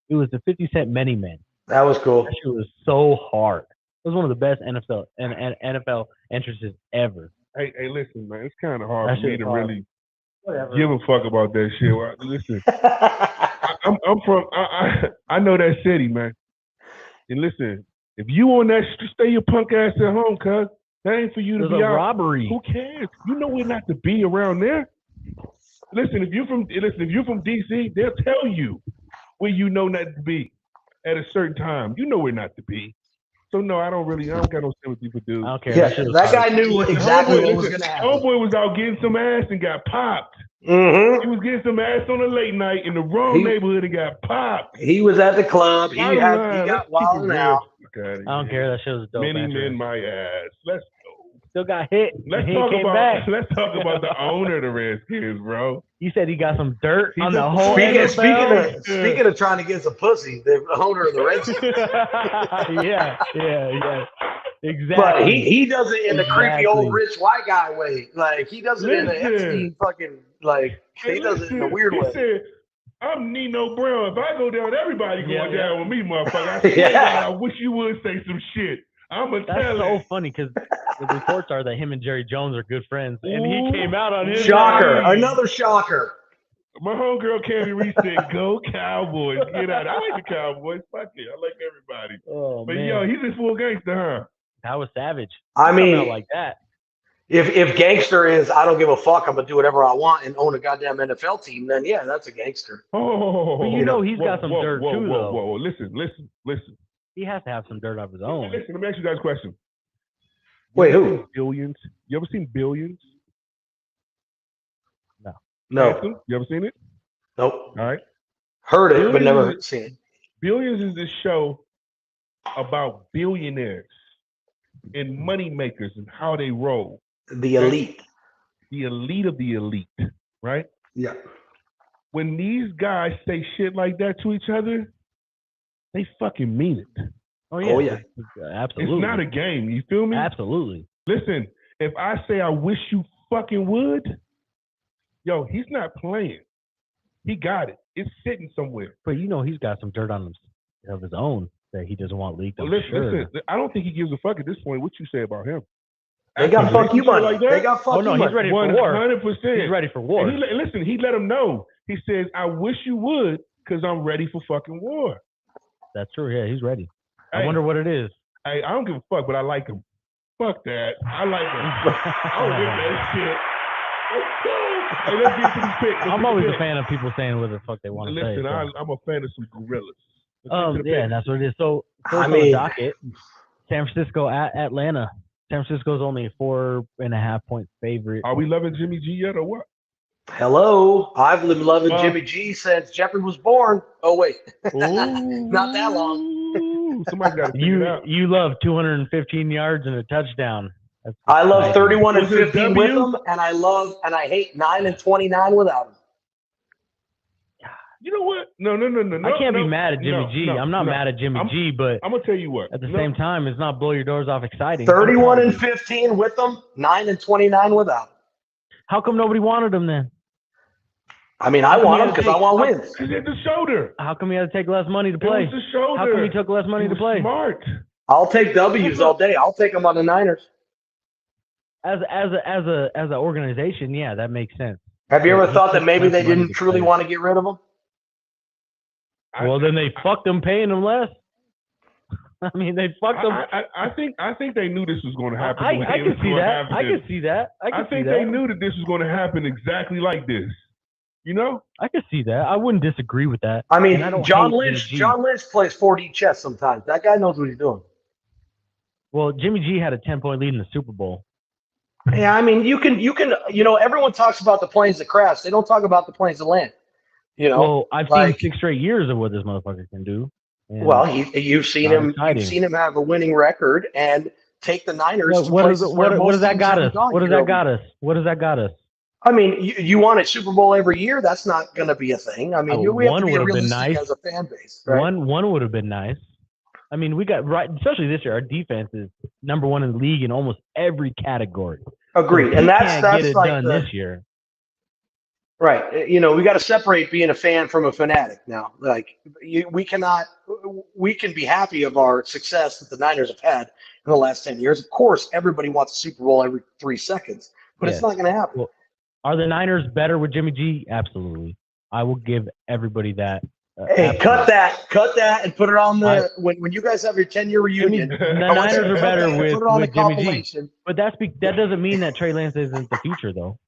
It was the 50 Cent Many Men. That was cool. That shit was so hard. It was one of the best NFL entrances ever. Hey, listen, man. It's kind of hard for me to really give a fuck about that shit. Listen, I'm from. I know that city, man. And listen, if you on that, stay your punk ass at home, cuz that ain't for you to be out. Robbery. Who cares? You know we're not to be around there. Listen, if you're from DC, they'll tell you where you know not to be at a certain time. You know where not to be. So no, I don't got no sympathy for dudes. I don't care. Yeah, that guy knew exactly what was going to happen. Homeboy was out getting some ass and got popped. Mm-hmm. He was getting some ass on a late night in the wrong neighborhood and got popped. He was at the club. He got wild out. I don't care. That shit was dope. Many men my ass. Let's go. Still got hit. Let's talk about the owner of the Redskins, bro. You said he got some dirt on the whole NFL. Speaking of trying to get some pussy, the owner of the Redskins. yeah. Exactly. But he does it in the creepy old rich white guy way. Like, he does it in the Epstein fucking, like, he does it in a weird way. Said, I'm Nino Brown. If I go down, everybody going down with me, motherfucker. I wish you would say some shit. That's so funny because the reports are that him and Jerry Jones are good friends, and he came out on his shocker. Another shocker. My homegirl Candy Reese said, "Go Cowboys, get out." I like the Cowboys. Fuck it, I like everybody. But man. He's a full gangster, huh? That was savage. I mean, like that. If gangster is I don't give a fuck, I'm gonna do whatever I want and own a goddamn NFL team, then yeah, that's a gangster. But he's got some dirt too, though. Whoa, listen. He has to have some dirt of his own. Listen, let me ask you guys a question. Wait, who? Billions. You ever seen Billions? No. Handsome? You ever seen it? Nope. All right. Heard it, but never seen it. Billions is this show about billionaires and money makers and how they roll. The elite. The elite of the elite, right? Yeah. When these guys say shit like that to each other, they fucking mean it. Oh yeah. Absolutely. It's not a game. You feel me? Absolutely. Listen, if I say I wish you fucking would, yo, he's not playing. He got it. It's sitting somewhere. But he's got some dirt on him of his own that he doesn't want leaked. Listen, I don't think he gives a fuck at this point what you say about him. They got fuck you money. Like they got fuck you money. He's ready for war. 100%. He's ready for war. Listen, he let him know. He says, I wish you would because I'm ready for fucking war. That's true. Yeah, he's ready. Hey, I wonder what it is. Hey, I don't give a fuck, but I like him. Fuck that. I like him. I don't give that shit. Let's go. Hey, let's get to the pick. I'm always a fan of people saying what the fuck they want to say. Listen, I'm a fan of some gorillas. And that's what it is. So first on the docket, San Francisco at Atlanta. San Francisco's only a 4.5-point favorite. Are we loving Jimmy G yet or what? Hello, I've been loving Jimmy G since Jeffrey was born. Oh wait, not that long. Somebody got to figure it out. You love 215 yards and a touchdown. I love 31 and 15 with him, and I hate 9 and 29 without him. You know what? No. I can't be mad at Jimmy G. I'm not mad at Jimmy G, but I'm gonna tell you what. At the same time, it's not blow your doors off exciting. 31 and 15 with him, 9 and 29 without him. How come nobody wanted him then? I mean, I want him because I want wins. Because it's the shoulder. How come he had to take less money to play? It was the shoulder. How come he took less money to play? Smart. I'll take W's all day. I'll take them on the Niners. As an organization, yeah, that makes sense. Have you ever thought that maybe they didn't truly want to get rid of him? Well, then they fucked him paying him less. I mean, they fucked him. I think they knew this was going to happen. I can see that. I can see that. I think they knew that this was going to happen exactly like this. You know? I can see that. I wouldn't disagree with that. I mean, John Lynch plays 4D chess sometimes. That guy knows what he's doing. Well, Jimmy G had a 10-point lead in the Super Bowl. Yeah, I mean, you can, everyone talks about the planes that crash. They don't talk about the planes that land. You know? Well, I've seen 6 straight years of what this motherfucker can do. Well, you've seen him have a winning record and take the Niners. What does that got us? What does that got us? I mean, you want a Super Bowl every year. That's not going to be a thing. I mean, we have to be realistic as a fan base. Right? One would have been nice. I mean, we got right, especially this year. Our defense is number 1 in the league in almost every category. Agreed, so and that's get it like done this year. Right. You know, we got to separate being a fan from a fanatic now. Like, we can be happy of our success that the Niners have had in the last 10 years. Of course, everybody wants a Super Bowl every 3 seconds, but it's not going to happen. Well, are the Niners better with Jimmy G? Absolutely. I will give everybody that. Hey, cut that and put it on when you guys have your 10-year reunion. The Niners are better with Jimmy G. But that doesn't mean that Trey Lance isn't the future, though.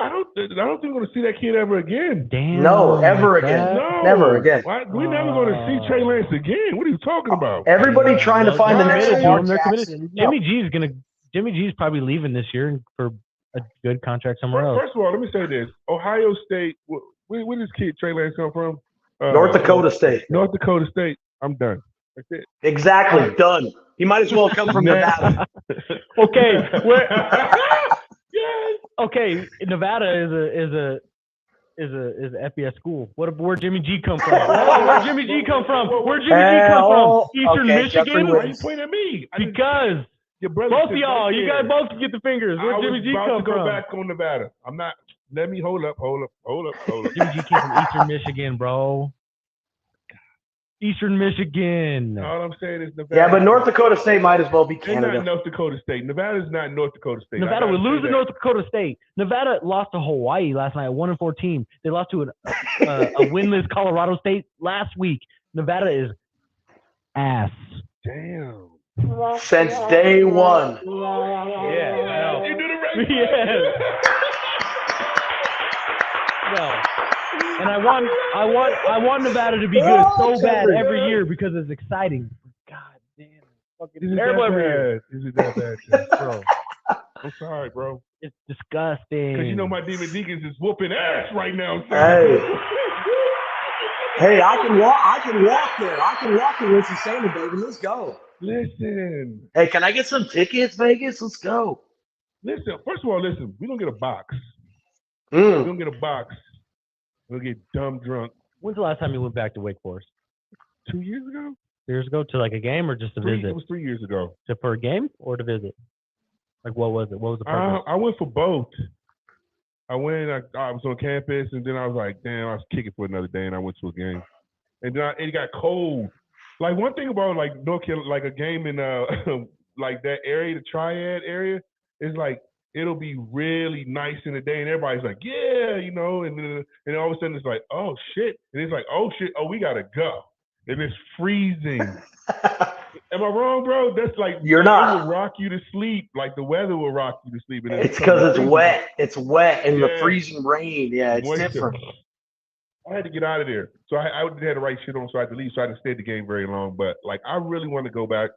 I don't think we're going to see that kid ever again. Damn. No, ever again. No. Never again. We're never going to see Trey Lance again. What are you talking about? Everybody trying to find the next Lamar Jackson. Jimmy G's probably leaving this year for a good contract somewhere else. First of all, let me say this. Ohio State, where does kid Trey Lance come from? North Dakota State. North Dakota State. I'm done. That's it. Exactly. Done. He might as well come from Nevada. Okay. Yes. Okay. Nevada is a FBS school. Where Jimmy G come from? Where Jimmy G come from? Eastern Michigan? Why are you pointing at me? Because both of y'all, you guys both can get the fingers. Where Jimmy G come from? Go back on Nevada. I'm not. Let me hold up. Jimmy G came from Eastern Michigan, bro. Eastern Michigan. All I'm saying is Nevada. Yeah, but North Dakota State might as well be Canada. They're not North Dakota State. Nevada's not North Dakota State. Nevada would lose to North Dakota State. Nevada lost to Hawaii last night, 1-14. They lost to a winless Colorado State last week. Nevada is ass. Damn. Since day one. Yeah. You do the right thing. Yeah. No. And I want Nevada to be good so bad every year because it's exciting. God damn, fucking terrible every year. Is it that bad, bro? I'm sorry, bro. It's disgusting. Because you know my Demon Deacons is whooping ass right now. Hey, I can walk there. I can walk to Winston-Salem, baby. Let's go. Listen. Hey, can I get some tickets, Vegas? Let's go. Listen. First of all, listen. We don't get a box. We don't get a box. We'll get dumb drunk. When's the last time you went back to Wake Forest? 2 years ago? 2 years ago to like a game or just a visit? It was 3 years ago. To for a game or to visit? Like what was it? What was the purpose? I went for both. I was on campus and then I was like, damn, I was kicking for another day and I went to a game. And then it got cold. Like one thing about like North Carolina, like a game in like that area, the Triad area, is like it'll be really nice in the day and everybody's like, yeah, you know, and all of a sudden it's like, oh shit. And it's like, oh shit, oh we gotta go. And it's freezing. Am I wrong, bro? That's like you're not. It will rock you to sleep. Like the weather will rock you to sleep. And it's because it's wet. It's wet and the freezing rain. Yeah, it's different. I had to get out of there. So I had the right shit on, so I had to leave. So I didn't stay at the game very long. But, like, I really want to go back.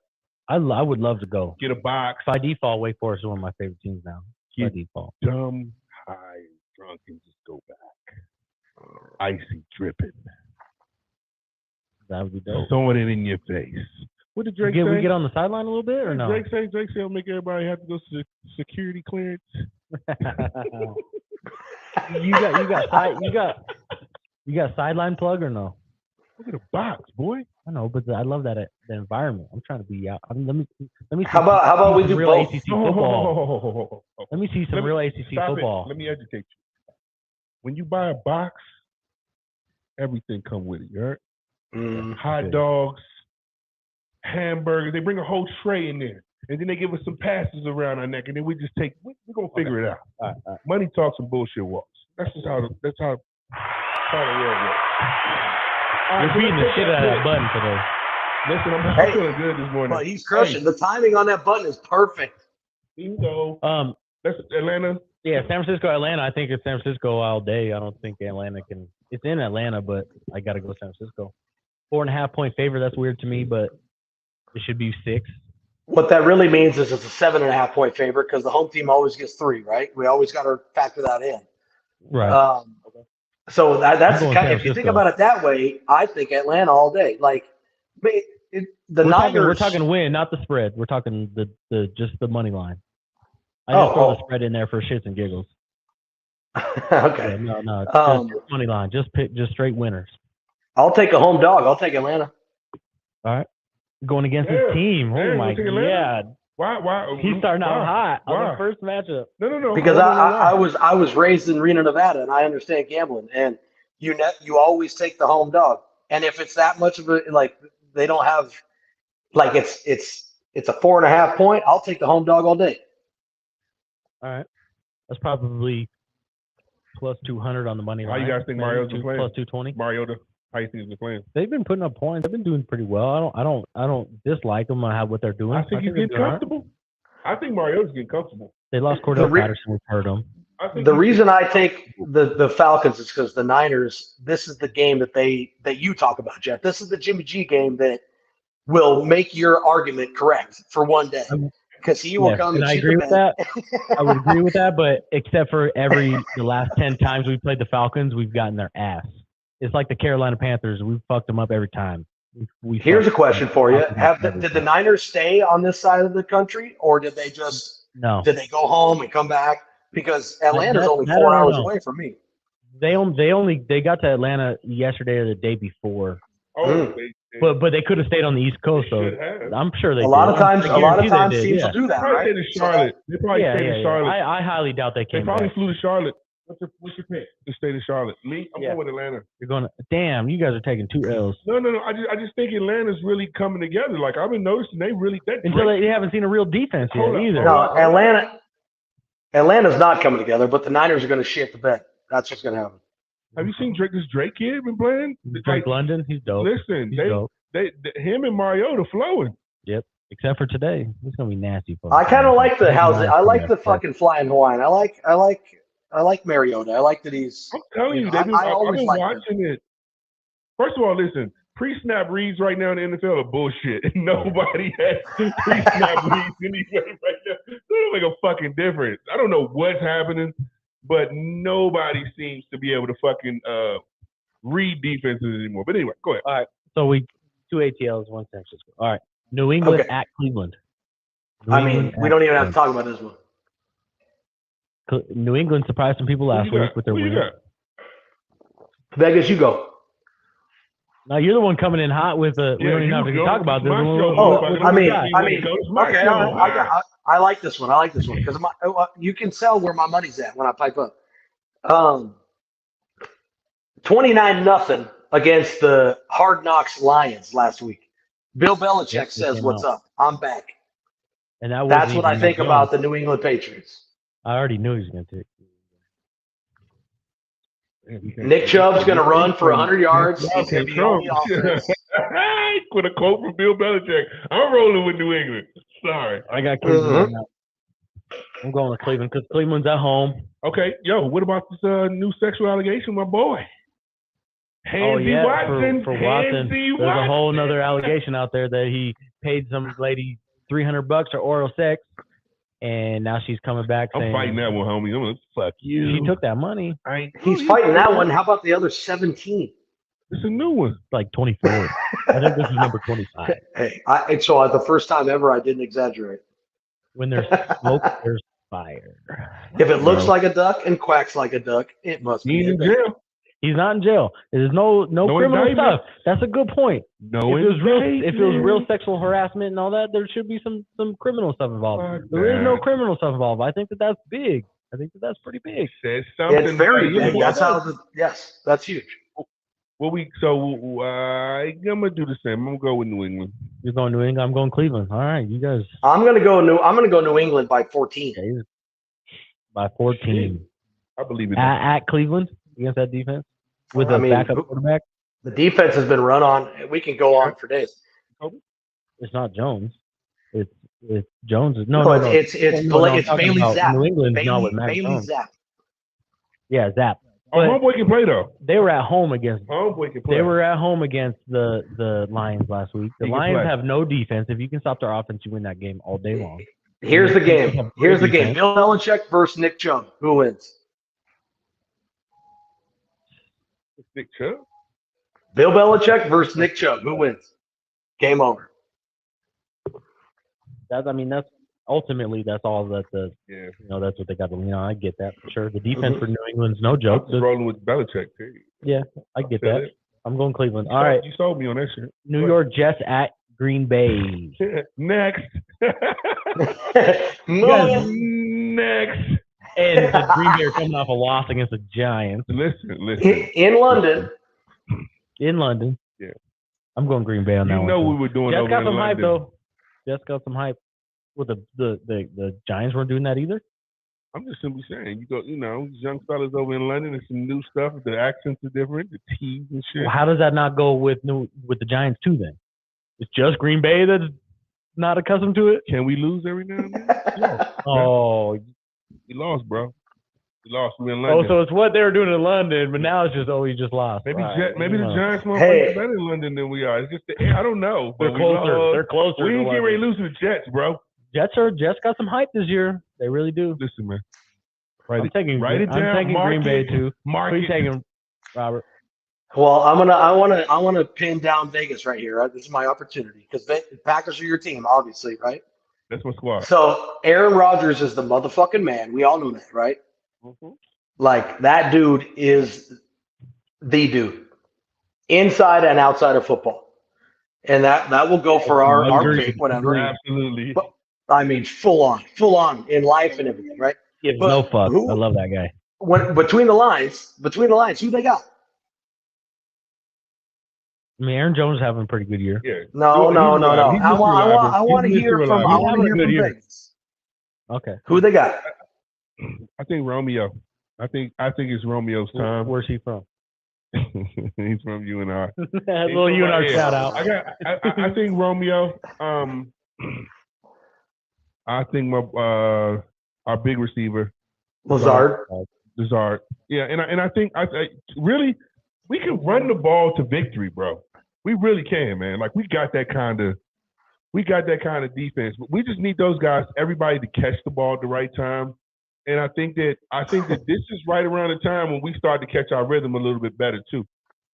I would love to go. Get a box. By default, Wake Forest is one of my favorite teams now. By default. Dumb, high, drunk, and just go back. Icy dripping. That would be dope. Throwing it in your face. What did Drake say? We get on the sideline a little bit or no? Drake say he'll make everybody have to go to security clearance. You got sideline plug or no? Look at the box, boy. I know, but I love that the environment. I'm trying to be out. Let me. How about we do real both? ACC football? Let me see some real ACC football. Let me educate you. When you buy a box, everything come with it. You heard? Hot dogs, hamburgers. They bring a whole tray in there, and then they give us some passes around our neck, and then we just take. We're gonna figure it out. All right. Money talks and bullshit walks. That's just how. That's how the world works. You're beating the shit out of that button today. Listen, I'm feeling good this morning. But he's crushing. The timing on that button is perfect. Bingo. That's Atlanta. Yeah, San Francisco, Atlanta. I think it's San Francisco all day. I don't think Atlanta can. It's in Atlanta, but I got to go San Francisco. 4.5 point favorite. That's weird to me, but it should be 6. What that really means is it's a 7.5 point favorite because the home team always gets 3, right? We always got to factor that in. Right. So that's the kind. If you think about it that way, I think Atlanta all day. Like Niners. We're talking win, not the spread. We're talking the just the money line. I just throw the spread in there for shits and giggles. Okay. Yeah, no. Just money line. Just straight winners. I'll take a home dog. I'll take Atlanta. All right. Going against his team. Oh my God. Why? He's starting out hot on the first matchup. No. Because I was raised in Reno, Nevada, and I understand gambling. And you always take the home dog. And if it's that much of a they don't have it's a 4.5 point, I'll take the home dog all day. All right, that's probably plus 200 on the money line. How you guys think Mariota's been playing? Plus 220. Mariota. How you think he's been playing? They've been putting up points. They've been doing pretty well. I don't dislike them on what they're doing. I think he's getting comfortable. I think Mariota's getting comfortable. They lost Cordell Patterson. We've heard them. The reason I take the Falcons is because the Niners. This is the game that you talk about, Jeff. This is the Jimmy G game that will make your argument correct for one day. Because he will come. And I agree with that. I would agree with that, but except for the last 10 times we played the Falcons, we've gotten their ass. It's like the Carolina Panthers. We've fucked them up every time. Here's a question for you: did the Niners stay on this side of the country, or did they just Did they go home and come back? Because Atlanta's only 4 hours away from me. They got to Atlanta yesterday or the day before. But they could have stayed on the East Coast, so I'm sure they did. A lot of times teams will do that, right? They probably stayed in Charlotte. I highly doubt they came. They probably flew to Charlotte. What's your pick? To stay in Charlotte. Me, I'm going with Atlanta. You're going. Damn, you guys are taking 2 L's. No. I just think Atlanta's really coming together. Like I've been noticing, they haven't seen a real defense yet either. No, Atlanta's not coming together, but the Niners are going to shit the bed. That's what's going to happen. Have you seen this Drake kid been playing? Drake London, he's dope. Listen, him and Mariota flowing. Yep. Except for today, it's gonna be nasty. I kind of like the housing. I like the fucking flying Hawaiian. I like Mariota. I like that he's. I'm telling you, I've been watching it. First of all, listen. Pre-snap reads right now in the NFL are bullshit. Nobody has pre-snap reads anywhere right now. They don't make a fucking difference. I don't know what's happening, but nobody seems to be able to fucking read defenses anymore. But anyway, go ahead. All right. So 2 ATLs, 1 San Francisco. All right. New England at Cleveland. We don't even have to talk about this one. New England surprised some people last week with their win. Vegas, you go. Now you're the one coming in hot with the. We don't even have to talk about this. I like this one. I like this one because you can tell where my money's at when I pipe up. 29-0 against the Hard Knocks Lions last week. Bill Belichick says, "What's up? I'm back." And that's what I think about the New England Patriots. I already knew he was going to take. Nick Chubb's going to run for 100 yards. He's going to be on the offense. With a quote from Bill Belichick, I'm rolling with New England. Sorry. I got Cleveland. I'm going with Cleveland because Cleveland's at home. Okay. Yo, what about this new sexual allegation, my boy? Handsy Watson. For Watson. Handsy There's a Watson. whole nother allegation out there that he paid some lady $300 for oral sex, and now she's coming back saying, I'm fighting that one, homie. I'm gonna fuck you. She took that money. He's fighting that one. How about the other 17? It's a new one. Like 24. I think this is number 25. Hey, so the first time ever, I didn't exaggerate. When there's smoke, there's fire. If it looks like a duck and quacks like a duck, it must be He's a in duck. jail. He's not in jail. There's no criminal indictment. stuff. That's a good point. No, If it was real sexual harassment and all that, there should be some criminal stuff involved. Fuck There is no that. criminal stuff involved. I think that's big. I think that's pretty big. Says something. It's very Yeah, big. That's how. Yes, that's huge. I'm gonna do the same. I'm gonna go with New England. You're going New England. I'm going Cleveland. All right, you guys. I'm gonna go New England by 14. Okay, by 14 I believe it. at Cleveland against that defense with a backup quarterback. The defense has been run on. We can go on for days. It's not Jones. It's Jones. No. It's Bailey Zapp. New England's not with Mac Bailey Jones. Zapp. Yeah, Zapp. Oh, homeboy can play though. They were at home against. Homeboy can play. They were at home against the Lions last week. The He can Lions play. have no defense. If you can stop their offense, you win that game all day long. Here's the game. Bill defense. Belichick versus Nick Chubb. Who wins? Nick Chubb. Bill Belichick versus Nick Chubb. Who wins? Game over. That's ultimately that's all that Yeah. that's what they got to lean on. I get that for sure. The defense for New England's no joke. I'm rolling with Belichick too. Yeah, I get Feel that. it. I'm going Cleveland. All right, You sold me on that shit. New York Jets at Green Bay. Next. Next. And the Green Bay are coming off a loss against the Giants Listen. In London. in London. Yeah. I'm going Green Bay on that You one. know too. we were doing Jets over got in some hype London. though. Jets got some hype. Well, the Giants weren't doing that either. I'm just simply saying, young fellas over in London and some new stuff. The accents are different, the T's and shit. Well, how does that not go with the Giants too? Then it's just Green Bay that's not accustomed to it. Can we lose every now and then? Oh, We lost, bro. We lost. We in London. so it's what they were doing in London, but now it's just we just lost. Maybe Right. maybe the Giants motherfuckers Hey. are better in London than we are. It's just I don't know. They're But closer. We They're closer. We to ain't getting ready to London. lose to the Jets, bro. Jets got some hype this year. They really do. Listen, man. I'm taking down. I'm taking Mark Green Bay it. too. Mark Who are you it. taking, Robert? Well, I want to pin down Vegas right here. This is my opportunity because Packers are your team, obviously, right? That's my squad. So Aaron Rodgers is the motherfucking man. We all know that, right? Mm-hmm. Like that dude is the dude, inside and outside of football, and that will go for our pick, whatever. Absolutely. But, I mean, full on in life and everything, right? Gives But no fuck. who- I love that guy. When between the lines, who they got? I mean, Aaron Jones is having a pretty good year. Yeah. No. He's I want to He's hear Mr. from Reliable. year. Vegas. Okay. Who they got? I think Romeo. I think it's Romeo's time. Where's he from? He's from UNR. A little UNR shout out. I think Romeo. I think our big receiver Lazard. Lazard. Yeah, and I think I really we can run the ball to victory, bro. We really can, man. Like we got that kind of defense, but we just need those guys, everybody to catch the ball at the right time. And I think that this is right around the time when we start to catch our rhythm a little bit better too.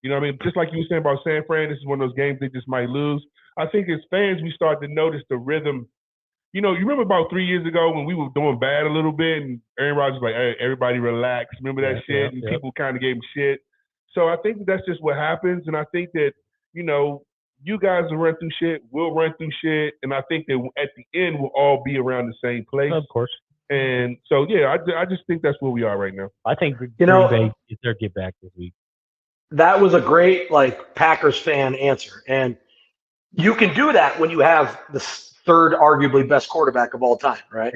You know what I mean? Just like you were saying about San Fran, this is one of those games they just might lose. I think as fans, we start to notice the rhythm. You remember about 3 years ago when we were doing bad a little bit and Aaron Rodgers was like, hey, everybody relax. Remember that shit? And people kind of gave him shit. So I think that's just what happens. And I think that, you guys will run through shit. We'll run through shit. And I think that at the end, we'll all be around the same place. Of course. And so, yeah, I just think that's where we are right now. I think Green Bay gets their get back this week. That was a great Packers fan answer, and you can do that when you have the third, arguably best quarterback of all time, right?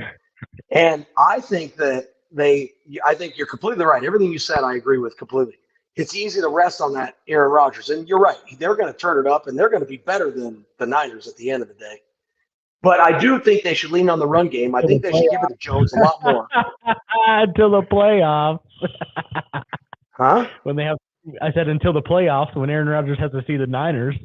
And I think that I think you're completely right. Everything you said, I agree with completely. It's easy to rest on that Aaron Rodgers, and you're right. They're going to turn it up, and they're going to be better than the Niners at the end of the day. But I do think they should lean on the run game. I think they should give it to Jones a lot more. Until the playoffs. Huh? When they have I said until the playoffs when Aaron Rodgers has to see the Niners.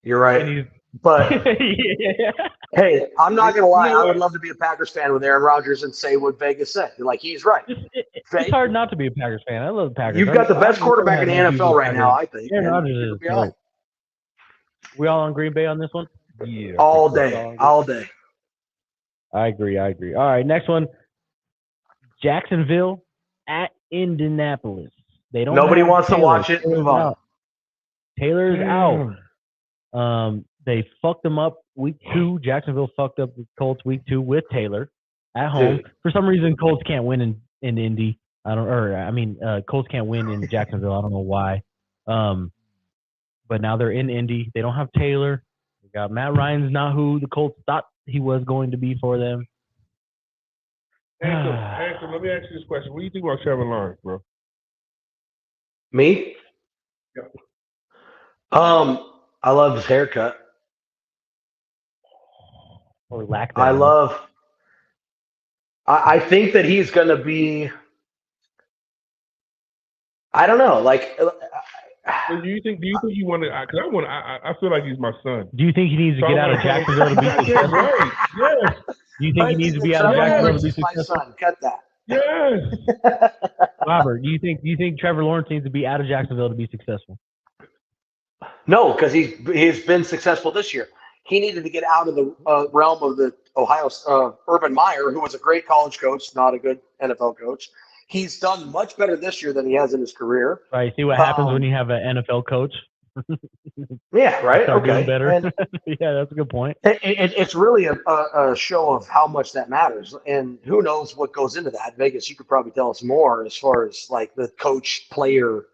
You're right. And he's But yeah. hey, I'm not gonna lie. You know I would what? love to be a Packers fan with Aaron Rodgers and say what Vegas said. Like he's right. It's hard not to be a Packers fan. I love the Packers. You've got the best I've quarterback in the never had NFL issues right with now, Packers. I think. Aaron and Rodgers it'll is be all right. We all on Green Bay on this one? Yeah. All day. All day. I agree. All right, next one. Jacksonville at Indianapolis. They don't. Nobody have wants to Taylor. watch it. Taylor's Move on. out. Taylor's out. They fucked them up week 2. Jacksonville fucked up the Colts week 2 with Taylor at home. Dude. For some reason, Colts can't win in Indy. Colts can't win in Jacksonville. I don't know why. But now they're in Indy. They don't have Taylor. They got Matt Ryan's not who the Colts thought he was going to be for them. Hanson, let me ask you this question. What do you think about Trevor Lawrence, bro? Me? Yeah. I love his haircut. Or lack thereof. I think that he's going to be. I don't know. Like, Do you think you want to? Because I feel like he's my son. Do you think he needs to get out of Jacksonville to be successful? Right. Yes. Do you think he needs to be out of Jacksonville to be My successful? son, cut that. Yes. Robert, do you think Trevor Lawrence needs to be out of Jacksonville to be successful? No, because he's been successful this year. He needed to get out of the realm of the Ohio Urban Meyer, who was a great college coach, not a good NFL coach. He's done much better this year than he has in his career. Right. See what happens when you have an NFL coach. Yeah. Right. Start Okay. doing better. And Yeah, that's a good point. it's really a show of how much that matters, and who knows what goes into that. Vegas, you could probably tell us more as far as like the coach-player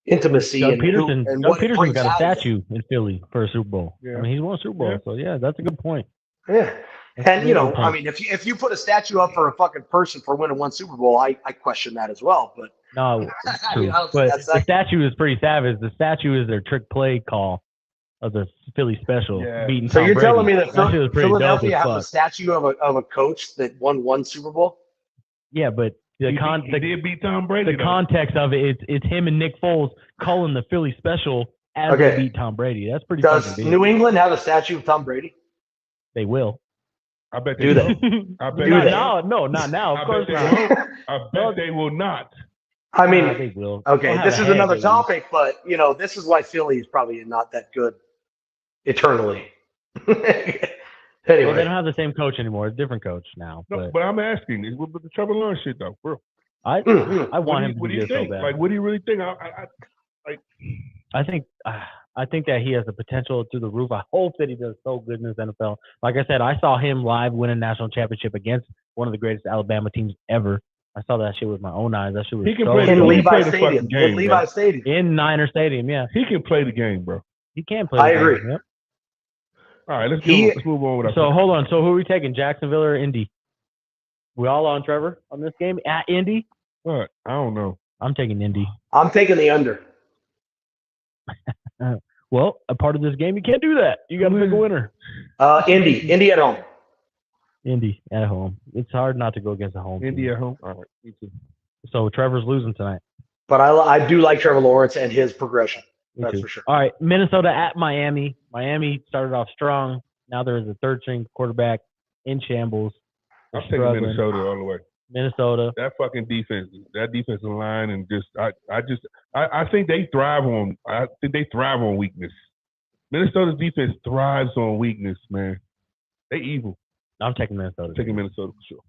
intimacy Doug and Peterson. and Doug what it Peterson's brings got a out of it. statue in Philly for a Super Bowl. Yeah. I mean, he's won a Super Bowl, Yeah. so yeah, that's a good point. Yeah. That's a And really good I point. mean, if you put a statue up for a fucking person for winning one Super Bowl, I question that as well. But No, it's I true. mean, I don't think But that's the that. statue is pretty savage. The statue is their trick play call of the Philly special, Yeah. beating So Tom you're Brady. telling me that shit was pretty dope Philadelphia as has a fuck. statue of a coach that won one Super Bowl? Yeah, but He did beat Tom Brady. the though. context of it, it's him and Nick Foles calling the Philly special as Okay. they beat Tom Brady. That's pretty Does fucking big. New England have a statue of Tom Brady? They will. I bet Do they? I bet Do not they? now. No, not now. I Of course bet they not. won't. I bet they will not. I mean, Nah, they will. okay, They'll have this a is head, another baby. topic, but this is why Philly is probably not that good eternally. Well, they Anyway, don't have the same coach anymore. It's a different coach now. No, But but I'm asking, is with the Trevor Lawrence shit though, bro? I What want do him you, to what do be you good so think? bad. Like, what do you really think? I think that he has the potential through the roof. I hope that he does so good in this NFL. Like I said, I saw him live win a national championship against one of the greatest Alabama teams ever. I saw that shit with my own eyes. That shit was He can so play in the- dope. he can play Levi the Stadium. fucking game, In Levi Stadium. In Niner Stadium. Yeah, He can play the game, bro. he can play. I the agree. game. Yep. All right, let's He- move on with our So hold on. So who are we taking? Jacksonville or Indy? We all on Trevor on this game at Indy? What? I don't know. I'm taking Indy. I'm taking the under. Well, a part of this game, you can't do that. You got to pick a winner. Indy at home. Indy at home. It's hard not to go against a home team. Indy at home. All right, me too. So Trevor's losing tonight. But I do like Trevor Lawrence and his progression. Me That's too. for sure. All right, Minnesota at Miami. Miami started off strong. Now there's a third-string quarterback in shambles. They're I'm taking struggling. Minnesota all the way. Minnesota. That fucking defense, that defensive line, and I think they thrive on weakness. Minnesota's defense thrives on weakness, man. They evil. I'm taking Minnesota. I'm taking Minnesota for sure.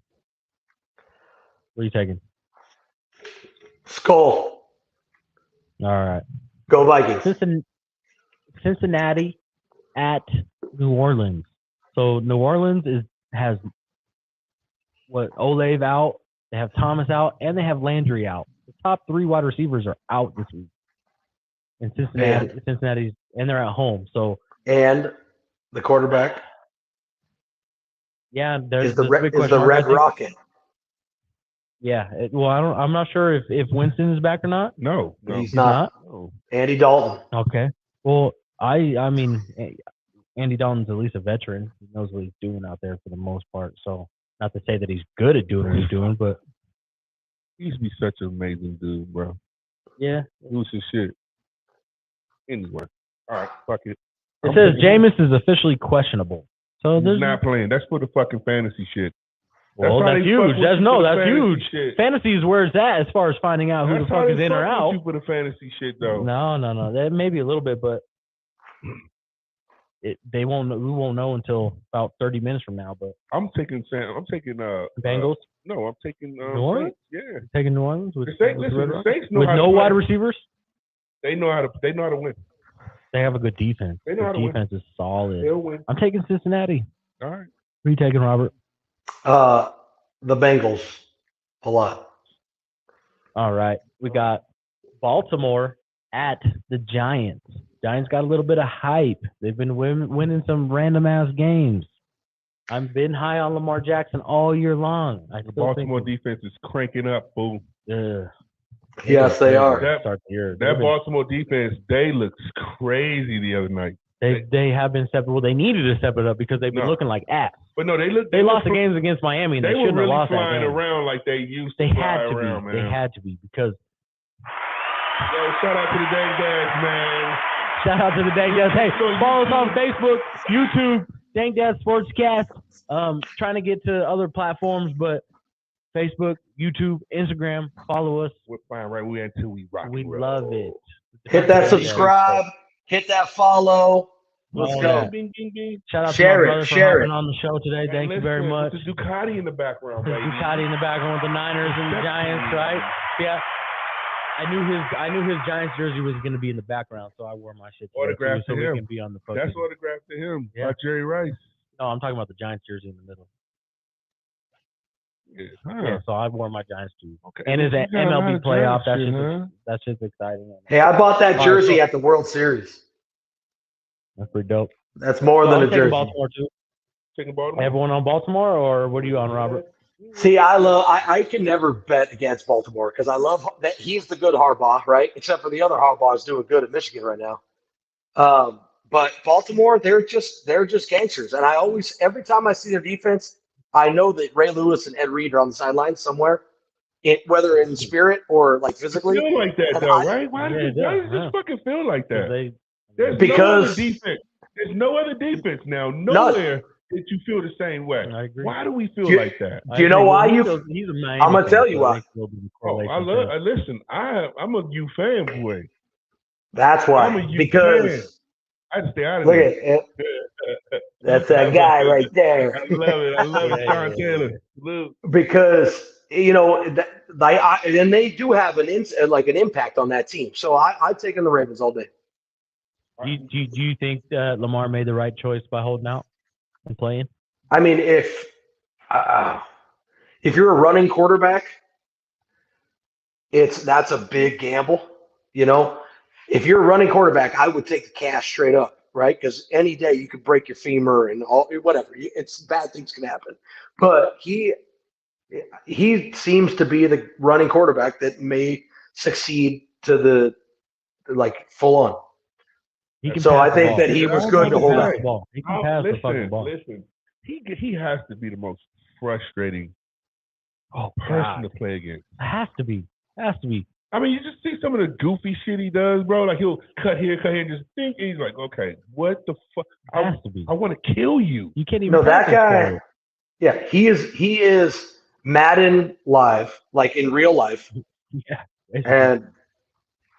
What are you taking? Skull. All right. Go Vikings. Cincinnati at New Orleans. So New Orleans has Olave out, they have Thomas out, and they have Landry out. The top 3 wide receivers are out this week. And Cincinnati's and they're at home. So And the quarterback yeah, there's is the this Red, big is question the mark, I Red think. Rocket. Yeah. I'm not sure if Winston is back or not. No. He's not. No. Andy Dalton. Okay. Well, I mean, Andy Dalton's at least a veteran. He knows what he's doing out there for the most part. So not to say that he's good at doing what he's doing, but He used to be such an amazing dude, bro. Yeah. He was his shit. Anyway, all right, fuck it. It says Jameis is officially questionable. So He's there's not playing. That's for the fucking fantasy shit. well, how that's they huge. fuck with That's you for the that's fantasy huge. shit. Fantasy is where it's at as far as finding out who That's the fuck how is they in or fuck out. with you for the fantasy shit, though. No. That may be a little bit, but we won't know until about 30 minutes from now. But I'm taking Bengals. No, I'm taking New Orleans. Saints. Yeah. Taking New Orleans with The Saints know with how no to wide play. receivers. They know how to win. They have a good defense. They know how to win. Defense is solid. They'll win. I'm taking Cincinnati. All right. Who are you taking, Robert? The Bengals. A lot. All right. We got Baltimore at the Giants. Giants got a little bit of hype. They've been winning some random-ass games. I've been high on Lamar Jackson all year long. The Baltimore defense is cranking up, boo. Yes, they are. That Baltimore defense, they looked crazy the other night. They have been stepping. Well, they needed to step it up because they've been looking like ass. But no, they lost the games against Miami, and they shouldn't have lost that game. They were really flying around like they used to fly around, man. They had to be because. Yo, shout out to the Dank Dads, man. Shout out to the Dank Dads. Hey, follow us on Facebook, YouTube, Dank Dads Sportscast. Trying to get to other platforms, but Facebook, YouTube, Instagram, follow us. We're fine right we until we rock. We love it. Hit that subscribe. Hit that follow. Let's go. Bing, bing, bing. Shout out to my brother for hopping on the show today. Thank you very much. There's Ducati in the background, baby. Ducati in the background with the Niners and the Giants, right? Yeah. I knew his Giants jersey was going to be in the background, so I wore my shit autographed so to we him. can be on the post. That's autographed to him by Jerry Rice. No, I'm talking about the Giants jersey in the middle. Yeah, so I wore my Giants too. Okay. And his MLB playoff, that shit's exciting. Hey, I bought that jersey at the World Series. That's pretty dope. That's more than a jersey. Baltimore too. Taking Baltimore. Everyone on Baltimore, or what are you on, Robert? See, I can never bet against Baltimore because I love that he's the good Harbaugh, right? Except for the other Harbaughs doing good at Michigan right now. But Baltimore, they're just gangsters. And every time I see their defense, I know that Ray Lewis and Ed Reed are on the sideline somewhere, whether in spirit or like physically. Feel like that though, right? Why does it just fucking feel like that? There's no other defense. There's no other defense now. Nowhere that you feel the same way. I agree. Why do we feel like that? Do you know why he's a Miami I'm gonna tell you why. Listen. I'm a U fan, boy. That's why. I'm a U because fan. I just stay out of look there. at it. That's that guy right there. I love it. I love it, John Taylor. Because and they do have an impact on that team. So I've taken the Ravens all day. Do you think Lamar made the right choice by holding out and playing? I mean, if you're a running quarterback, that's a big gamble. You know, if you're a running quarterback, I would take the cash straight up, right? Because any day you could break your femur and whatever. It's bad things can happen. But he seems to be the running quarterback that may succeed to the full on. So I think that he was good to hold out. He can pass the fucking ball. Listen, he has to be the most frustrating person to play against. Has to be. I mean, you just see some of the goofy shit he does, bro. Like he'll cut here, and just think. And he's like, okay, what the fuck? Has to be. I want to kill you. You can't even. No, that guy. Yeah, he is Madden live, like in real life. Yeah, and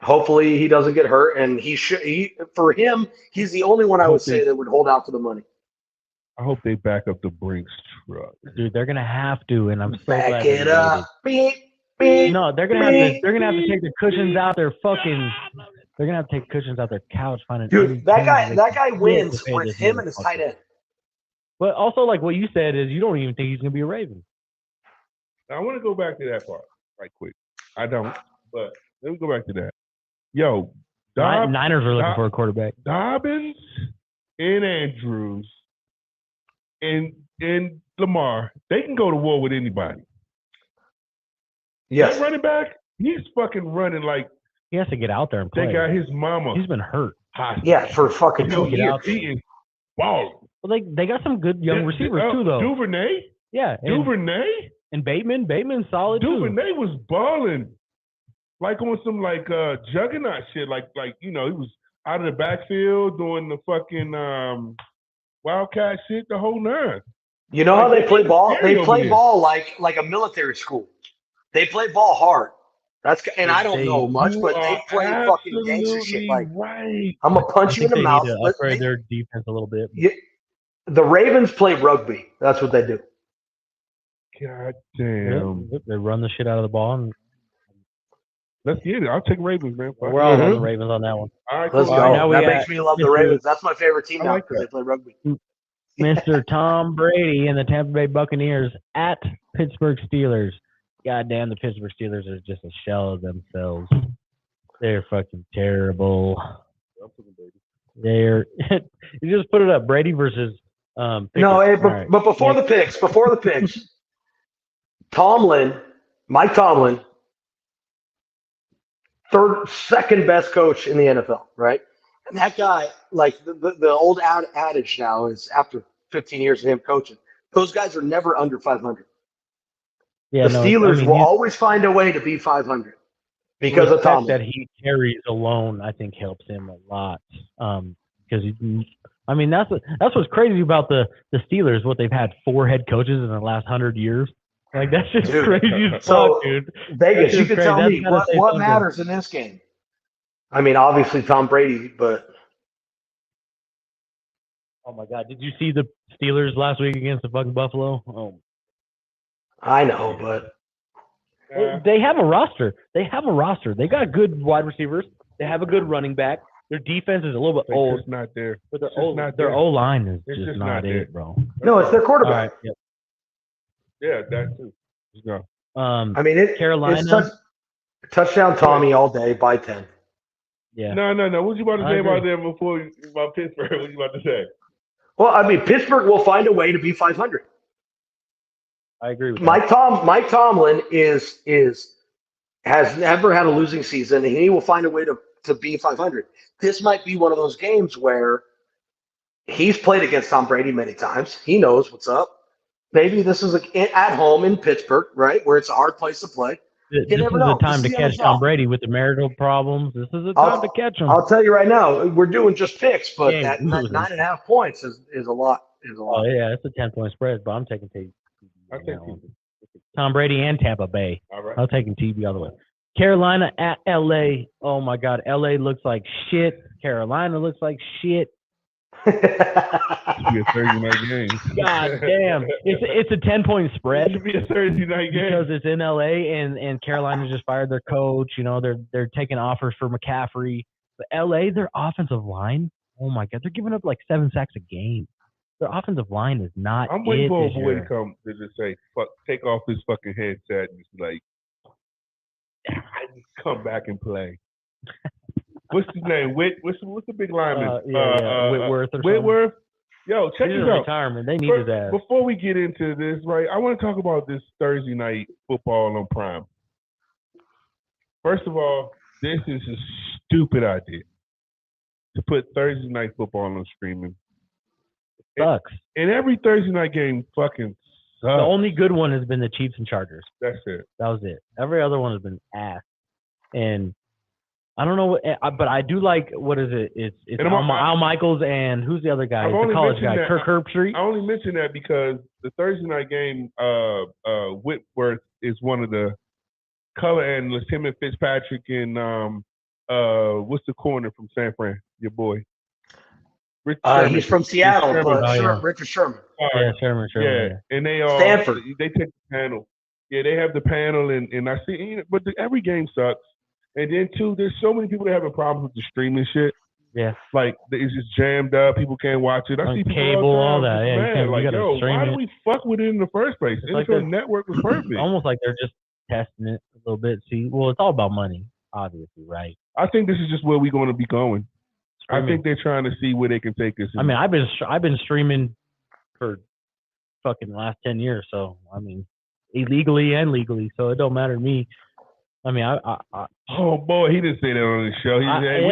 hopefully he doesn't get hurt. And for him, he's the only one I would say that would hold out for the money. I hope they back up the Brinks truck. Dude, they're gonna have to, and I'm so back glad it up. Beep, beep, no, they're gonna have to take the cushions out their fucking. They're gonna have to take cushions out their couch, finding. Dude, that guy wins with him and his tight end. But also, like what you said is, you don't even think he's gonna be a Raven. Now, I want to go back to that part right quick. I don't, but let me go back to that. Yo, Niners are looking for a quarterback. Dobbins and Andrews and Lamar, they can go to war with anybody. Yes. That running back, he's fucking running like he has to get out there and play. They got his mama. He's been hurt. Yeah, for fucking 2 years. He is balling. Well, they got some good young receivers too, though. Duvernay. Yeah. Duvernay. And Bateman's solid Duvernay was balling. like on some like juggernaut shit. Like he was out of the backfield doing the fucking wildcat shit, the whole nine. You know Like, how they play ball? scary They over play there. ball like a military school. They play ball hard. And I don't know much, You but they are play fucking gangster shit. absolutely Like, right. I'm gonna I punch you in think the they need mouth. to upgrade their defense a little bit. The Ravens play rugby. That's what they do. God damn. They run the shit out of the ball. And Let's get it. I'll take Ravens, man. Fuck we're all on Mhm. the Ravens on that one. All right, Let's cool. All right, go. now we That got makes me love the Mr. Ravens. That's my favorite team I now like because they that. play rugby. Mr. Tom Brady and the Tampa Bay Buccaneers at Pittsburgh Steelers. God damn, the Pittsburgh Steelers are just a shell of themselves. They're fucking terrible. They're you just put it up. Brady versus No, Pickett. hey, All right. but before the picks, Mike Tomlin, second best coach in the NFL, right? And that guy, like the old adage now is after 15 years of him coaching, those guys are never under 500. Yeah, The no, Steelers will he's always find a way to be 500 the because of respect Tomlin. that he carries alone, I think, helps him a lot. Because that's what's crazy about the Steelers. What they've had 4 head coaches in the last 100 years. Like that's just Dude. crazy as So, fuck, dude. Vegas, you just can crazy. tell That's me gotta say what something. matters in this game. I mean, obviously Tom Brady, but Oh my God! Did you see the Steelers last week against the fucking Buffalo? Oh, I know, but they have a roster. They got good wide receivers. They have a good running back. Their defense is a little bit It's old, just not there. but not their there. O line is It's just not there. it, bro. no, it's their All quarterback. right. Yep. Yeah, that too. Let's go. I mean, Carolina. it's touchdown Tommy all day by 10. Yeah. No. What you about to I say agree. about them about Pittsburgh? What you about to say? Well, I mean, Pittsburgh will find a way to be 500. I agree with that. Mike Tomlin has never had a losing season, and he will find a way to be 500. This might be one of those games where he's played against Tom Brady many times. He knows what's up. Maybe this is at home in Pittsburgh, right, where it's a hard place to play. This is never the know. time This to is the catch NFL. Tom Brady with the marital problems. This is the time to catch him. I'll tell you right now, we're doing just picks, but Game that losing. 9.5 points is a lot. Oh yeah, it's a 10-point spread, but I'm taking TB. I think Tom Brady and Tampa Bay. all right. I'm taking TB all the way. Carolina at LA. Oh my God, LA looks like shit. Carolina looks like shit. It should be a Thursday night game. God damn, it's a 10-point It spread should be a Thursday night game. because it's in LA and Carolina just fired their coach. You know they're taking offers for McCaffrey. But LA, their offensive line. Oh my God, they're giving up like 7 sacks a game. Their offensive line is not. I'm waiting for a this boy year. to come to just say, "Fuck, take off this fucking headset and just like, come back and play." What's his name? What's the big lineman? Whitworth or something. Whitworth. Yo, check He's this in out. retirement. They need his ass. Before we get into this, right, I want to talk about this Thursday night football on Prime. First of all, this is a stupid idea to put Thursday night football on streaming. Sucks. And every Thursday night game fucking sucks. The only good one has been the Chiefs and Chargers. That's it. That was it. Every other one has been ass. And I don't know what, but I do like, what is it? It's Al Michaels and who's the other guy? It's the college guy, Kirk Herbstreit. I only mention that because the Thursday night game, Whitworth is one of the color analysts, him and Fitzpatrick and what's the corner from San Fran? Your boy. He's from Seattle, Richard Sherman. Yeah, Sherman. Yeah, and they all Stanford. They take the panel. Yeah, they have the panel, and I see, but every game sucks. And then too, there's so many people that having problems with the streaming shit. Yeah, like it's just jammed up. People can't watch it. I see people cable, all that. Yeah, mad. Like, yo, why do we fuck with it in the first place? NFL Network was perfect. Almost like they're just testing it a little bit. See, well, it's all about money, obviously, right? I think this is just where we're going to be going. I think they're trying to see where they can take this. I mean, I've been streaming for fucking the last 10 years, so I mean, illegally and legally, so it don't matter to me. I mean, Oh boy, he didn't say that on the show. He said,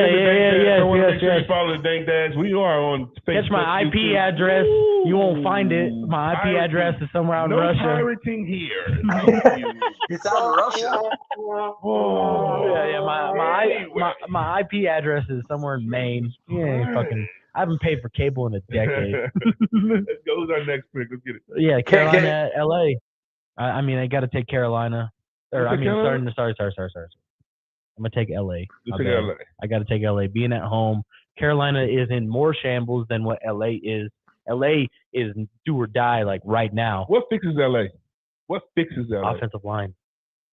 yes. Follow the Dank Dads. We are on Facebook. Catch my IP YouTube. address. You won't find it. My IP address is somewhere out in Russia. No pirating here. It's out in Russia. My IP address is somewhere in Maine. I haven't paid for cable in a decade. Let's go. Who's our next pick? Let's get it. Yeah, Carolina, LA. I mean, I got to take Carolina. Sorry. I'm gonna take LA. I got to take LA. Being at home, Carolina is in more shambles than what LA is. LA is do or die like right now. What fixes LA? Offensive line,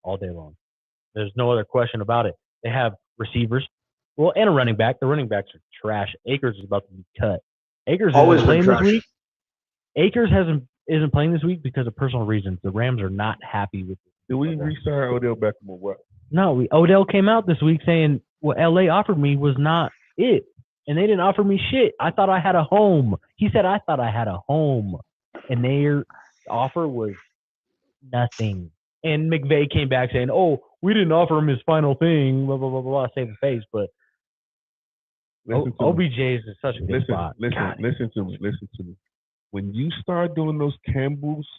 all day long. There's no other question about it. They have receivers, and a running back. The running backs are trash. Akers is about to be cut. Akers isn't playing this week. Akers isn't playing this week because of personal reasons. The Rams are not happy with it. Do we restart Odell Beckham or what? No, Odell came out this week saying what LA offered me was not it. And they didn't offer me shit. I thought I had a home. He said, I thought I had a home. And their offer was nothing. And McVay came back saying, we didn't offer him his final thing, blah, blah, blah, blah, save the face. But OBJ is in such a good spot. Listen to me. When you start doing those Campbell's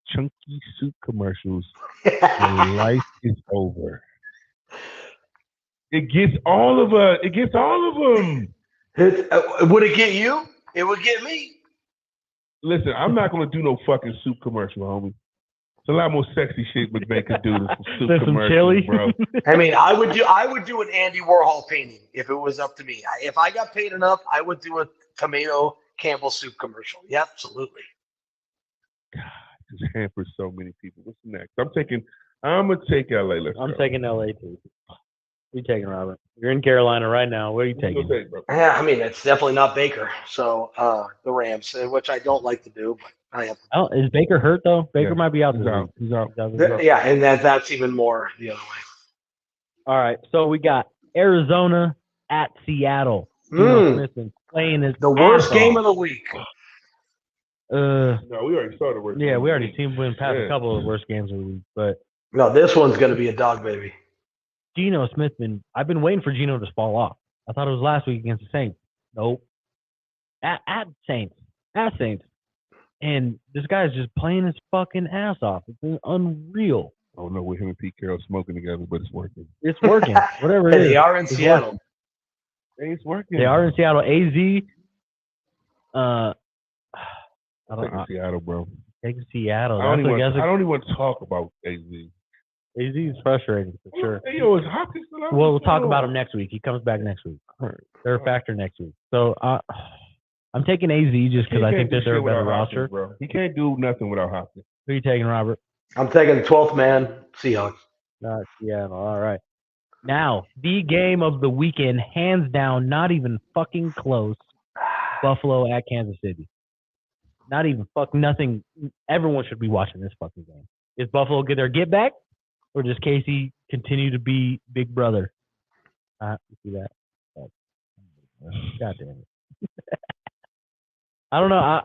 Chunky Soup commercials, your life is over. It gets all of us. It gets all of them. Would it get you? It would get me. Listen, I'm not going to do no fucking soup commercial, homie. It's a lot more sexy shit McVay could do than some soup commercials, bro. I mean, I would do an Andy Warhol painting if it was up to me. If I got paid enough, I would do a tomato Campbell soup commercial. Yeah, absolutely. God, this hampers so many people. What's next? I'm gonna take LA. I'm taking LA too. Who you taking, Robert? You're in Carolina right now. What are you taking? Yeah, I mean, it's definitely not Baker. So the Rams, which I don't like to do, but I have. Is Baker hurt though? Baker might be out. He's out. Yeah, and that's even more the other way. All right, so we got Arizona at Seattle. Smith playing the worst game of the week. No, we already started working. Yeah, we already seen win past a couple of the worst games of the week, but no, this one's going to be a dog baby. Geno Smith I've been waiting for Geno to fall off. I thought it was last week against the Saints. Nope. At Saints. And this guy's just playing his fucking ass off. It's unreal. I don't know with him and Pete Carroll smoking together, but it's working. It's working. Whatever it is. They are in Seattle. It's working. They are in Seattle. AZ. I don't know. Seattle, bro. Take Seattle. I don't even want to talk about AZ. AZ is frustrating for sure. Hey, yo, is Hopkins still out? Well, we'll talk about him next week. He comes back next week. They're a factor next week. So I'm taking AZ just because I think that they're a better roster. Bro. He can't do nothing without Hopkins. Who are you taking, Robert? I'm taking the 12th man, Seahawks. Seattle. All right. Now, the game of the weekend, hands down, not even fucking close. Buffalo at Kansas City. Not even nothing. Everyone should be watching this fucking game. Is Buffalo get their get back, or does Casey continue to be Big Brother? You see that? God damn it. I don't know.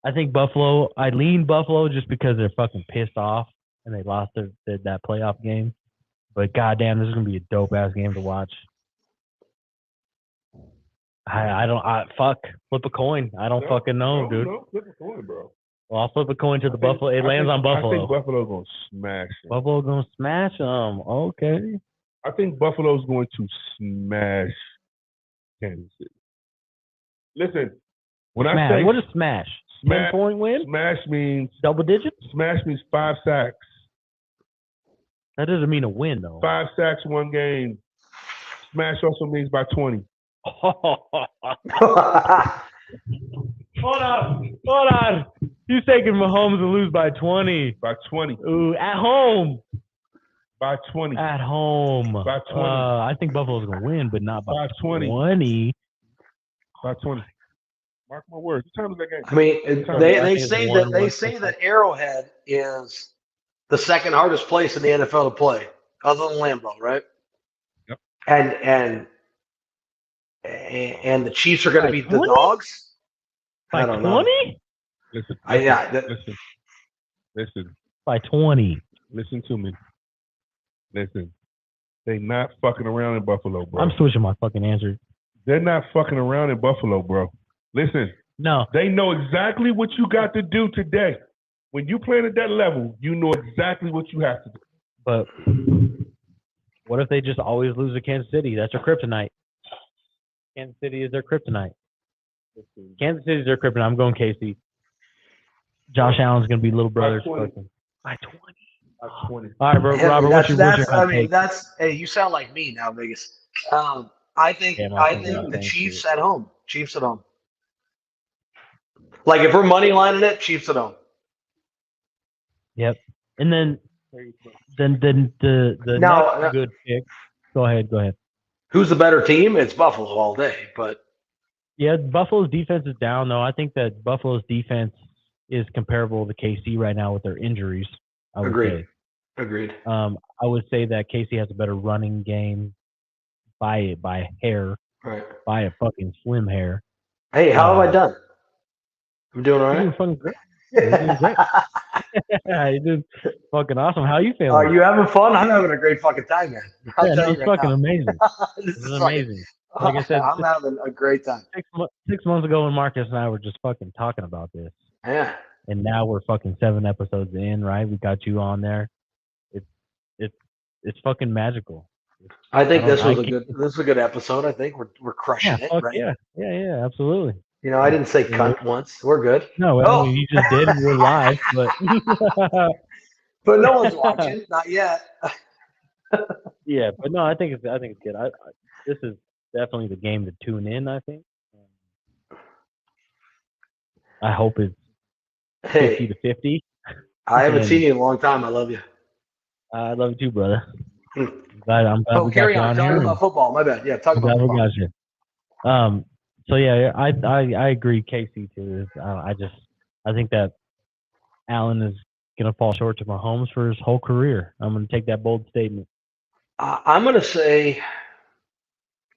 I think Buffalo. I lean Buffalo just because they're fucking pissed off and they lost that playoff game. But goddamn, this is gonna be a dope ass game to watch. Flip a coin. I don't fucking know, dude. No, flip a coin, bro. Well, I'll flip a coin to Buffalo. It lands on Buffalo. I think Buffalo's gonna smash them. Buffalo's gonna smash them. Okay. I think Buffalo's going to smash Kansas City. Listen, when I say what is smash? 10-point win? Smash means double digits? Smash means 5 sacks. That doesn't mean a win, though. 5 sacks, 1 game. Smash also means by 20. Hold on. He's taking Mahomes to lose by 20. By 20. Ooh, at home. By 20. At home. By 20. I think Buffalo's going to win, but not by 20. 20. By 20. Mark my words. What time is that game? I mean, they say that Arrowhead is the second hardest place in the NFL to play, other than Lambeau, right? Yep. And the Chiefs are going to beat the Dogs. By 20? Listen. By 20. Listen to me. Listen, they not fucking around in Buffalo, bro. I'm switching my fucking answer. They're not fucking around in Buffalo, bro. Listen, No. they know exactly what you got to do today. When you playing at that level, you know exactly what you have to do. But what if they just always lose to Kansas City? That's their kryptonite. Kansas City is their kryptonite. Kansas City is their kryptonite. I'm going KC. Josh Allen's going to be little brother's fucking. By 20. By 20. All right, bro. Yeah, Robert, what's your hot take? Hey, you sound like me now, Vegas. I think the Chiefs at home. Chiefs at home. Like if we're money lining it, Chiefs at home. Yep. And then the next good pick. Go ahead. Who's the better team? It's Buffalo all day, but yeah, Buffalo's defense is down though. I think that Buffalo's defense is comparable to KC right now with their injuries. I would say. Agreed. I would say that KC has a better running game by a hair. Right. By a fucking slim hair. Hey, how have I done? I'm doing all right. You're doing fucking great. You're doing great. You're doing fucking awesome. How are you feeling? Are you having fun? I'm having a great fucking time, man. It's fucking amazing. This is amazing. Like I said, I'm having a great time. 6 months ago when Marcus and I were just fucking talking about this. Yeah. And now we're fucking 7 episodes in, right? We got you on there. It's fucking magical. I think this was a good episode. I think we're crushing it, right? Yeah, absolutely. You know, I didn't say cunt once. We're good. No, I mean, you just did. We're live, but but no one's watching. Not yet. Yeah, but no, I think it's good. This is definitely the game to tune in. I think. I hope it's 50-50. I haven't seen you in a long time. I love you. I love you too, brother. I'm glad we got carry you on. on Talking here. about football. My bad. Yeah, talk about football. We got you. So yeah, I agree. KC too. I think that Allen is gonna fall short to Mahomes for his whole career. I'm gonna take that bold statement. I'm gonna say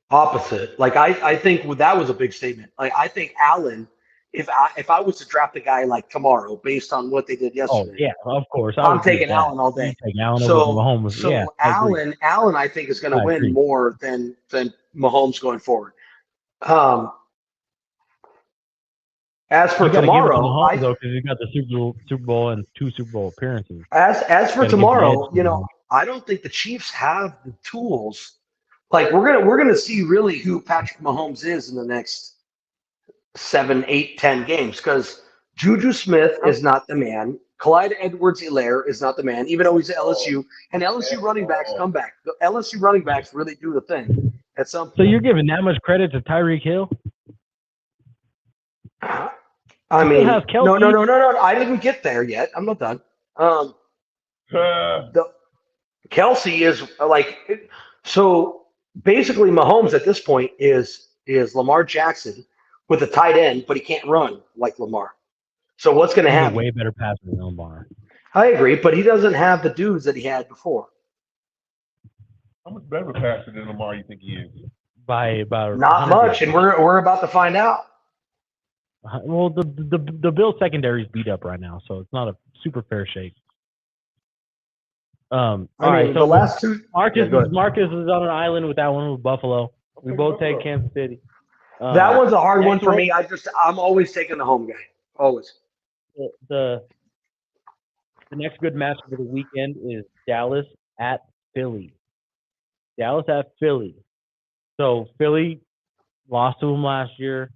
opposite. Like I think that was a big statement. Like I think Allen. If I was to draft a guy like tomorrow, based on what they did yesterday, oh yeah, of course, I'm taking Allen all day. Allen over Mahomes. So yeah, Allen, I think is going to win more than Mahomes going forward. As for tomorrow, because you got the Super Bowl and 2 Super Bowl appearances. As for tomorrow, I don't think the Chiefs have the tools. Like we're gonna see really who Patrick Mahomes is in the next 7, 8, 10 games because Juju Smith is not the man. Clyde Edwards-Helaire is not the man, even though he's at LSU. And LSU running backs come back. The LSU running backs really do the thing at some point. So you're giving that much credit to Tyreek Hill? I mean, no. I didn't get there yet. I'm not done. Kelsey is like so. Basically, Mahomes at this point is Lamar Jackson with a tight end, but he can't run like Lamar. So what's going to happen? Way better passer than Lamar. I agree, but he doesn't have the dudes that he had before. How much better passer than Lamar you think he is? By about not much, and we're about to find out. Well, the Bills secondary is beat up right now, so it's not a super fair shake. All right, so the last two. Marcus is on an island with that one with Buffalo. We both take Kansas City. That one's a hard one for me. I'm always taking the home guy. Always. The next good match for the weekend is Dallas at Philly. Dallas at Philly. So Philly lost to them last year.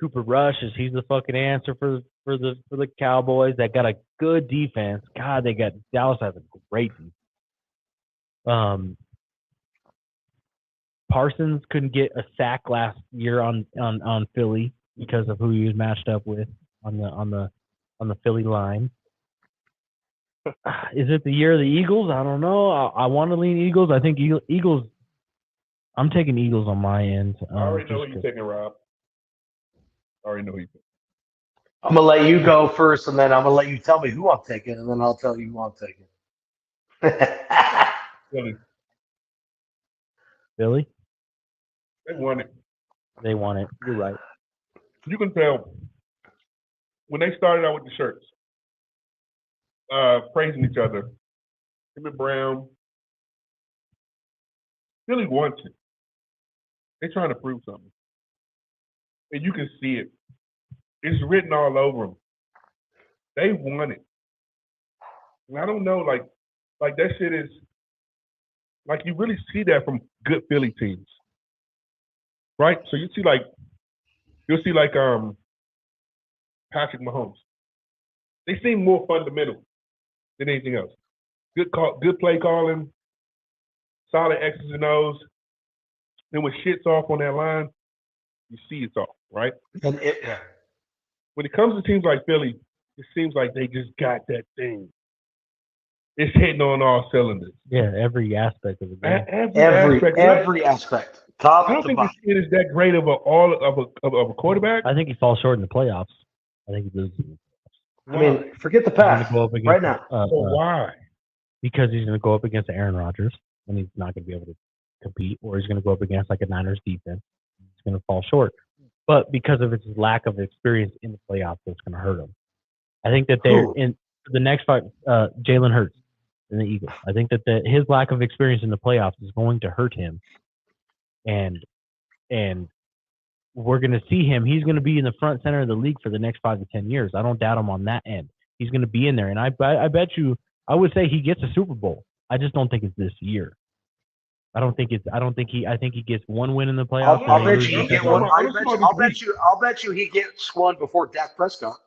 Cooper Rush he's the fucking answer for the Cowboys. That got a good defense. God, Dallas has a great defense. Parsons couldn't get a sack last year on Philly because of who he was matched up with on the Philly line. Is it the year of the Eagles? I don't know. I want to lean Eagles. I think Eagles. I'm taking Eagles on my end. I already know who you're taking, Rob. I already know who you're taking. I'm gonna let you go first, and then I'm gonna let you tell me who I'm taking, and then I'll tell you who I'm taking. Philly. They won it. You're right. You can tell when they started out with the shirts, praising each other. Him and Brown. Philly wants it. They're trying to prove something. And you can see it. It's written all over them. They want it. And I don't know, like that shit is, like you really see that from good Philly teams. Right? So you'll see Patrick Mahomes. They seem more fundamental than anything else. Good play calling, solid X's and O's. Then when shit's off on that line, you see it's off, right? When it comes to teams like Philly, it seems like they just got that thing. It's hitting on all cylinders. Yeah, every aspect of the game. Every aspect. Top I don't to think bottom. this kid is that great of a quarterback. I think he falls short in the playoffs. I think he loses. I mean, forget the past right now. So why? Because he's going to go up against Aaron Rodgers, and he's not going to be able to compete, or he's going to go up against like a Niners defense. He's going to fall short. But because of his lack of experience in the playoffs, it's going to hurt him. I think that they're in the next fight, Jalen Hurts and the Eagles. I think that his lack of experience in the playoffs is going to hurt him. And we're going to see him. He's going to be in the front center of the league for the next 5 to 10 years. I don't doubt him on that end. He's going to be in there. And I bet you, I would say he gets a Super Bowl. I just don't think it's this year. I think he gets one win in the playoffs. I'll bet you he get one. I'll bet you he gets one before Dak Prescott.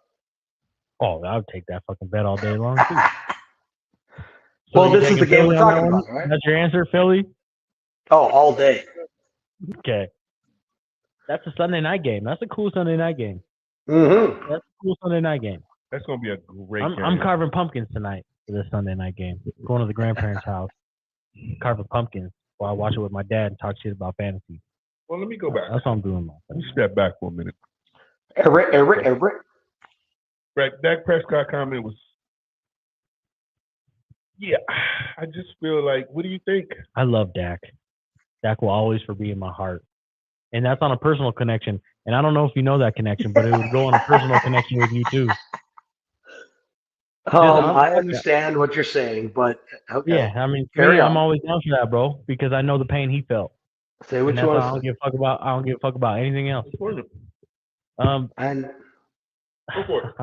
Oh, I would take that fucking bet all day long too. Well, this is the game we're talking about, right? That's your answer, Philly? Oh, all day. Okay. That's a Sunday night game. That's a cool Sunday night game. Mm-hmm. That's a cool Sunday night game. That's going to be a great game. I'm carving pumpkins tonight for this Sunday night game. Going to the grandparents' house, carving pumpkins while I watch it with my dad and talk shit about fantasy. Well, let me go back. That's what I'm doing. Let me step back for a minute. Dak Prescott comment was, yeah, I just feel like, what do you think? I love Dak. Dak will always be in my heart. And that's on a personal connection. And I don't know if you know that connection, but it would go on a personal connection with you too. I understand what you're saying, but okay. Yeah, I mean, I'm always down for that, bro, because I know the pain he felt. Say what you want. I don't give a fuck about. I don't give a fuck about anything else. And go for it.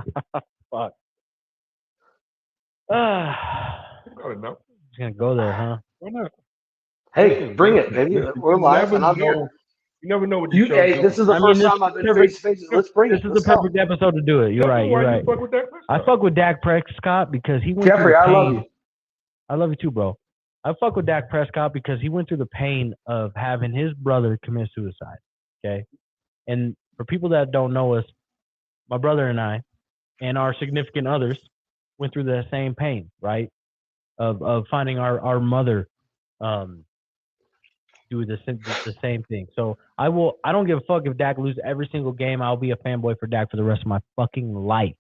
Fuck. Enough. Just gonna go there, huh? Why not? Hey, bring it, baby. We're live, and I'm here. You never know what Hey, this is the first time I've been face to face. Let's bring it. This is the perfect episode to do it. You're right. You're right. I fuck with Dak Prescott because he went Jeffrey, through the pain. I love you. I love you too, bro. I fuck with Dak Prescott because he went through the pain of having his brother commit suicide. Okay, and for people that don't know us, my brother and I, and our significant others, went through the same pain, right? Of finding our mother do the same thing. So I don't give a fuck if Dak loses every single game. I'll be a fanboy for Dak for the rest of my fucking life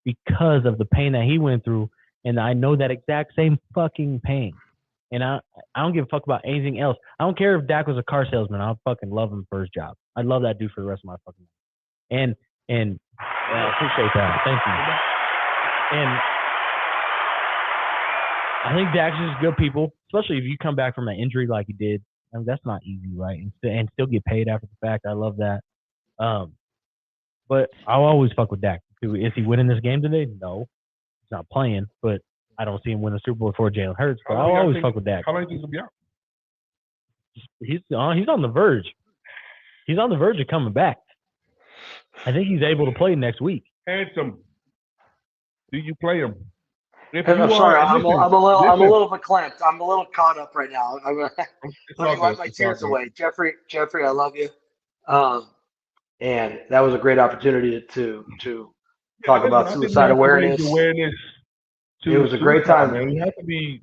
because of the pain that he went through, and I know that exact same fucking pain. And I don't give a fuck about anything else. I don't care if Dak was a car salesman. I'll fucking love him for his job. I'd love that dude for the rest of my fucking life. And I appreciate that. Thank you. And I think Dak's just good people, especially if you come back from an injury like he did. I mean, that's not easy, right? And still get paid after the fact. I love that. But I'll always fuck with Dak. Is he winning this game today? No. He's not playing, but I don't see him win the Super Bowl before Jalen Hurts. But I'll always fuck with Dak. How long do you think he'll be out? He's on the verge. He's on the verge of coming back. I think he's able to play next week. Handsome. Do you play him? I'm sorry, I'm a little verklempt. I'm a little caught up right now. Let me wipe my tears away. Jeffrey, I love you. And that was a great opportunity to talk about suicide awareness. It was a great time, man.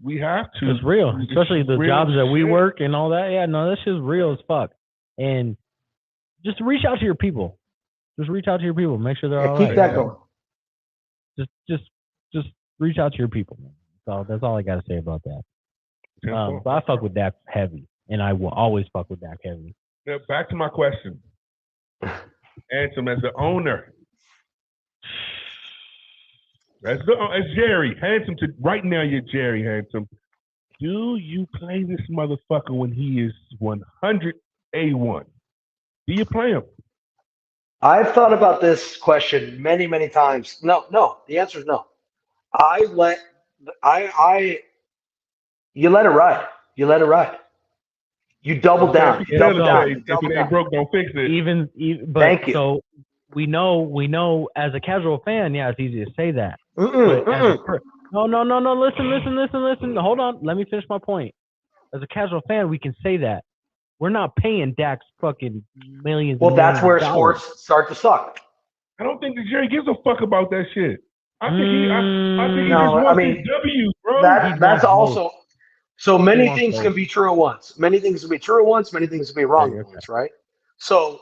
We have to. It's real, especially the jobs that we work and all that. Yeah, no, that's just real as fuck. And just reach out to your people. Just reach out to your people. Make sure they're all right. Keep that going. Just reach out to your people, man. So that's all I got to say about that. But I fuck with Dak heavy, and I will always fuck with Dak heavy. Now, back to my question. Handsome, as the owner, as Jerry Handsome. Right now, you're Jerry Handsome. Do you play this motherfucker when he is 100 A1? Do you play him? I've thought about this question many, many times. No. The answer is no. I let I you let it ride. You let it ride. You double down. You double down. You If double it ain't down. broke, don't fix it. Even but Thank you. so we know as a casual fan, yeah, it's easy to say that. Mm-mm, But as a mm-mm. no, listen. Hold on, let me finish my point. As a casual fan, we can say that. We're not paying Dak's fucking millions. Well, and that's millions where of dollars. sports start to suck. I don't think that Jerry gives a fuck about that shit. I think he No, just I wants mean, his W's, bro. that's wants also so He many wants things both. can be true at once. Many things can be true at once. Many things can be wrong at Okay. once, right? So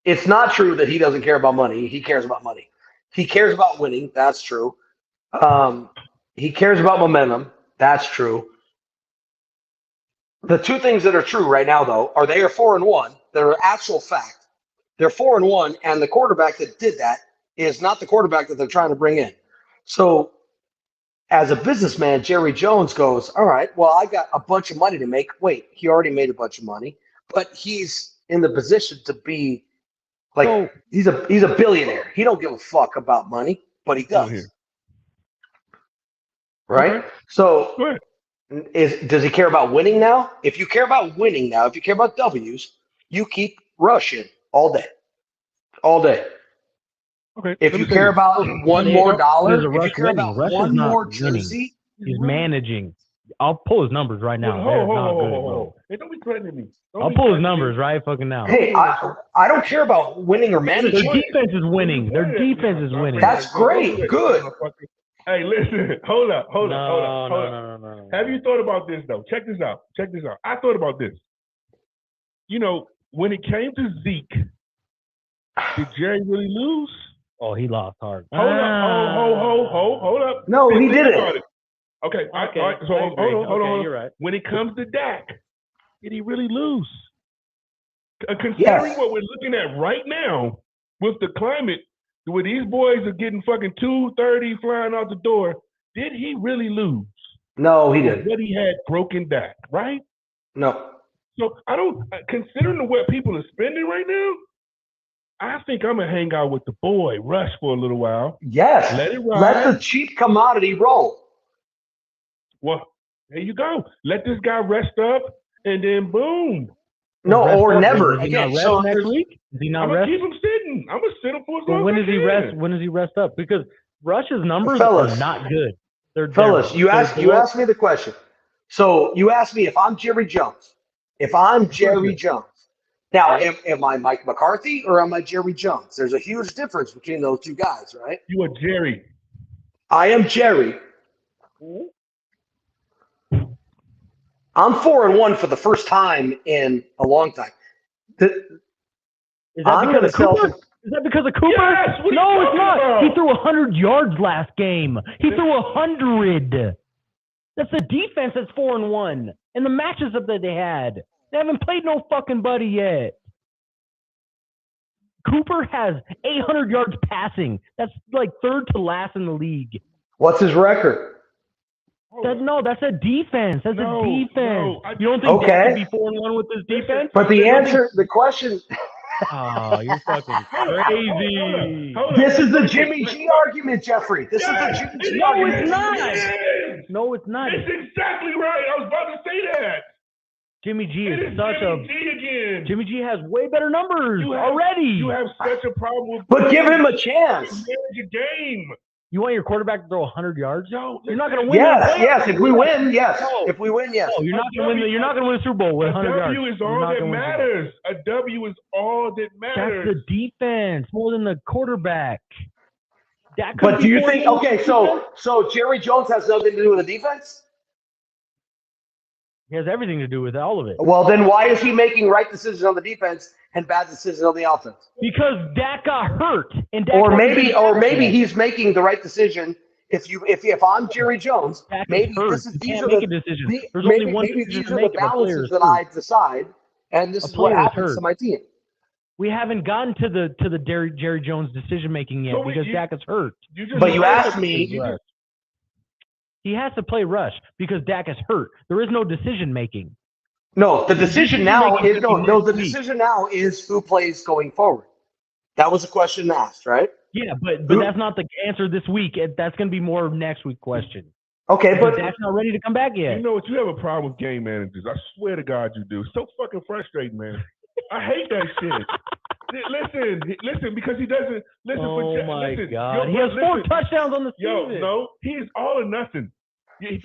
it's not true that he doesn't care about money. He cares about money. He cares about winning. That's true. He cares about momentum. That's true. The two things that are true right now, though, are they are 4-1. They're actual fact. They're 4-1, and the quarterback that did that is not the quarterback that they're trying to bring in. So, as a businessman, Jerry Jones goes, "All right, well, I got a bunch of money to make." Wait, he already made a bunch of money, but he's in the position to be like So- he's a billionaire. He don't give a fuck about money, but he Come on does. here. Right? Okay. So Go ahead. does he care about winning now? If you care about winning now, if you care about W's, you keep rushing all day. All day. Okay. If let you me say care this. about one There's more a dollar, if you Rush care winning. about Rush is one not more winning. jersey, He's managing. I'll pull his numbers right now. Hold, They're hold, not hold, good, hold, bro. hold. Hey, don't be threatening me. Don't I'll be pull his threatening numbers me. right fucking now. hey, I don't care about winning or Their managing. defense is winning. Their defense is winning. That's great. Good. Hey, listen. Hold up. No. Have you thought about this, though? Check this out. I thought about this. You know, when it came to Zeke, did Jerry really lose? Oh, he lost hard. Hold up. No, he Think didn't. about it. Okay. All right. So I agree. hold on. You're right. When it comes to Dak, did he really lose? Considering Yes. what we're looking at right now with the climate, where these boys are getting fucking 230 flying out the door, did he really lose? No, he Or didn't. what he had broken Dak, right? No. So I don't, considering what people are spending right now, I think I'm gonna hang out with the boy Rush for a little while. Yes. Let it ride. Let the cheap commodity roll. Well, there you go. Let this guy rest up, and then boom. No, Rest or up. never. Does he Again, not rest so next week? Does he not I'm gonna rest? keep him sitting. I'm gonna sit him for as long But when as does I he can. rest? When does he rest up? Because Rush's numbers Fellas. are not good. Fellas, you asked me the question. So you asked me if I'm Jerry Jones. If I'm Jerry Jones. Now, am I Mike McCarthy or am I Jerry Jones? There's a huge difference between those two guys, right? You are Jerry. I am Jerry. I'm 4-1 for the first time in a long time. Is that because of Cooper? Yes, what are you No, it's talking not. about? He threw 100 yards last game. He threw 100. That's the defense that's 4-1. And the matches up that they had. They haven't played no fucking buddy yet. Cooper has 800 yards passing. That's like third to last in the league. What's his record? That's a defense. That's a defense. You don't think Dak could be 4-1 with this defense? But the question. Oh, you're fucking crazy. Hold This up. is the Jimmy G argument, Jeffrey. This is the Jimmy G argument. It's not. Yes. No, it's not. That's exactly right. I was about to say that. Jimmy G It is is such Jimmy G again. Jimmy G has way better numbers You already. have such a problem with. But give him a chance. Manage a game. You want your quarterback to throw 100 yards? No, You're not going to win. Yes. If we win, yes. If we win, yes. No, you're not going to win. You're not going to win the Super Bowl with 100 yards. A W is all that matters. A W is all that matters. That's the defense more than the quarterback. But do you think? Okay, so Jerry Jones has nothing to do with the defense? He has everything to do with all of it. Well, then why is he making right decisions on the defense and bad decisions on the offense? Because Dak got hurt, and Dak or maybe he's making the right decision. If I'm Jerry Jones, Dak maybe hurt. these are the balances that I decide, and this is what happens to my team. We haven't gotten to the Jerry Jones decision making yet because Dak is hurt. But you asked me. He has to play Rush because Dak is hurt. There is no decision making. No, the decision now is the week. decision now is who plays going forward. That was a question asked, right? Yeah, but that's not the answer this week. That's going to be more next week question. Okay, but Dak's not ready to come back yet. You know what? You have a problem with game managers. I swear to God you do. It's so fucking frustrating, man. I hate that shit. Listen, because he doesn't listen. Oh for, my listen, God, he has 4 touchdowns on the season. No, he's all or nothing. He's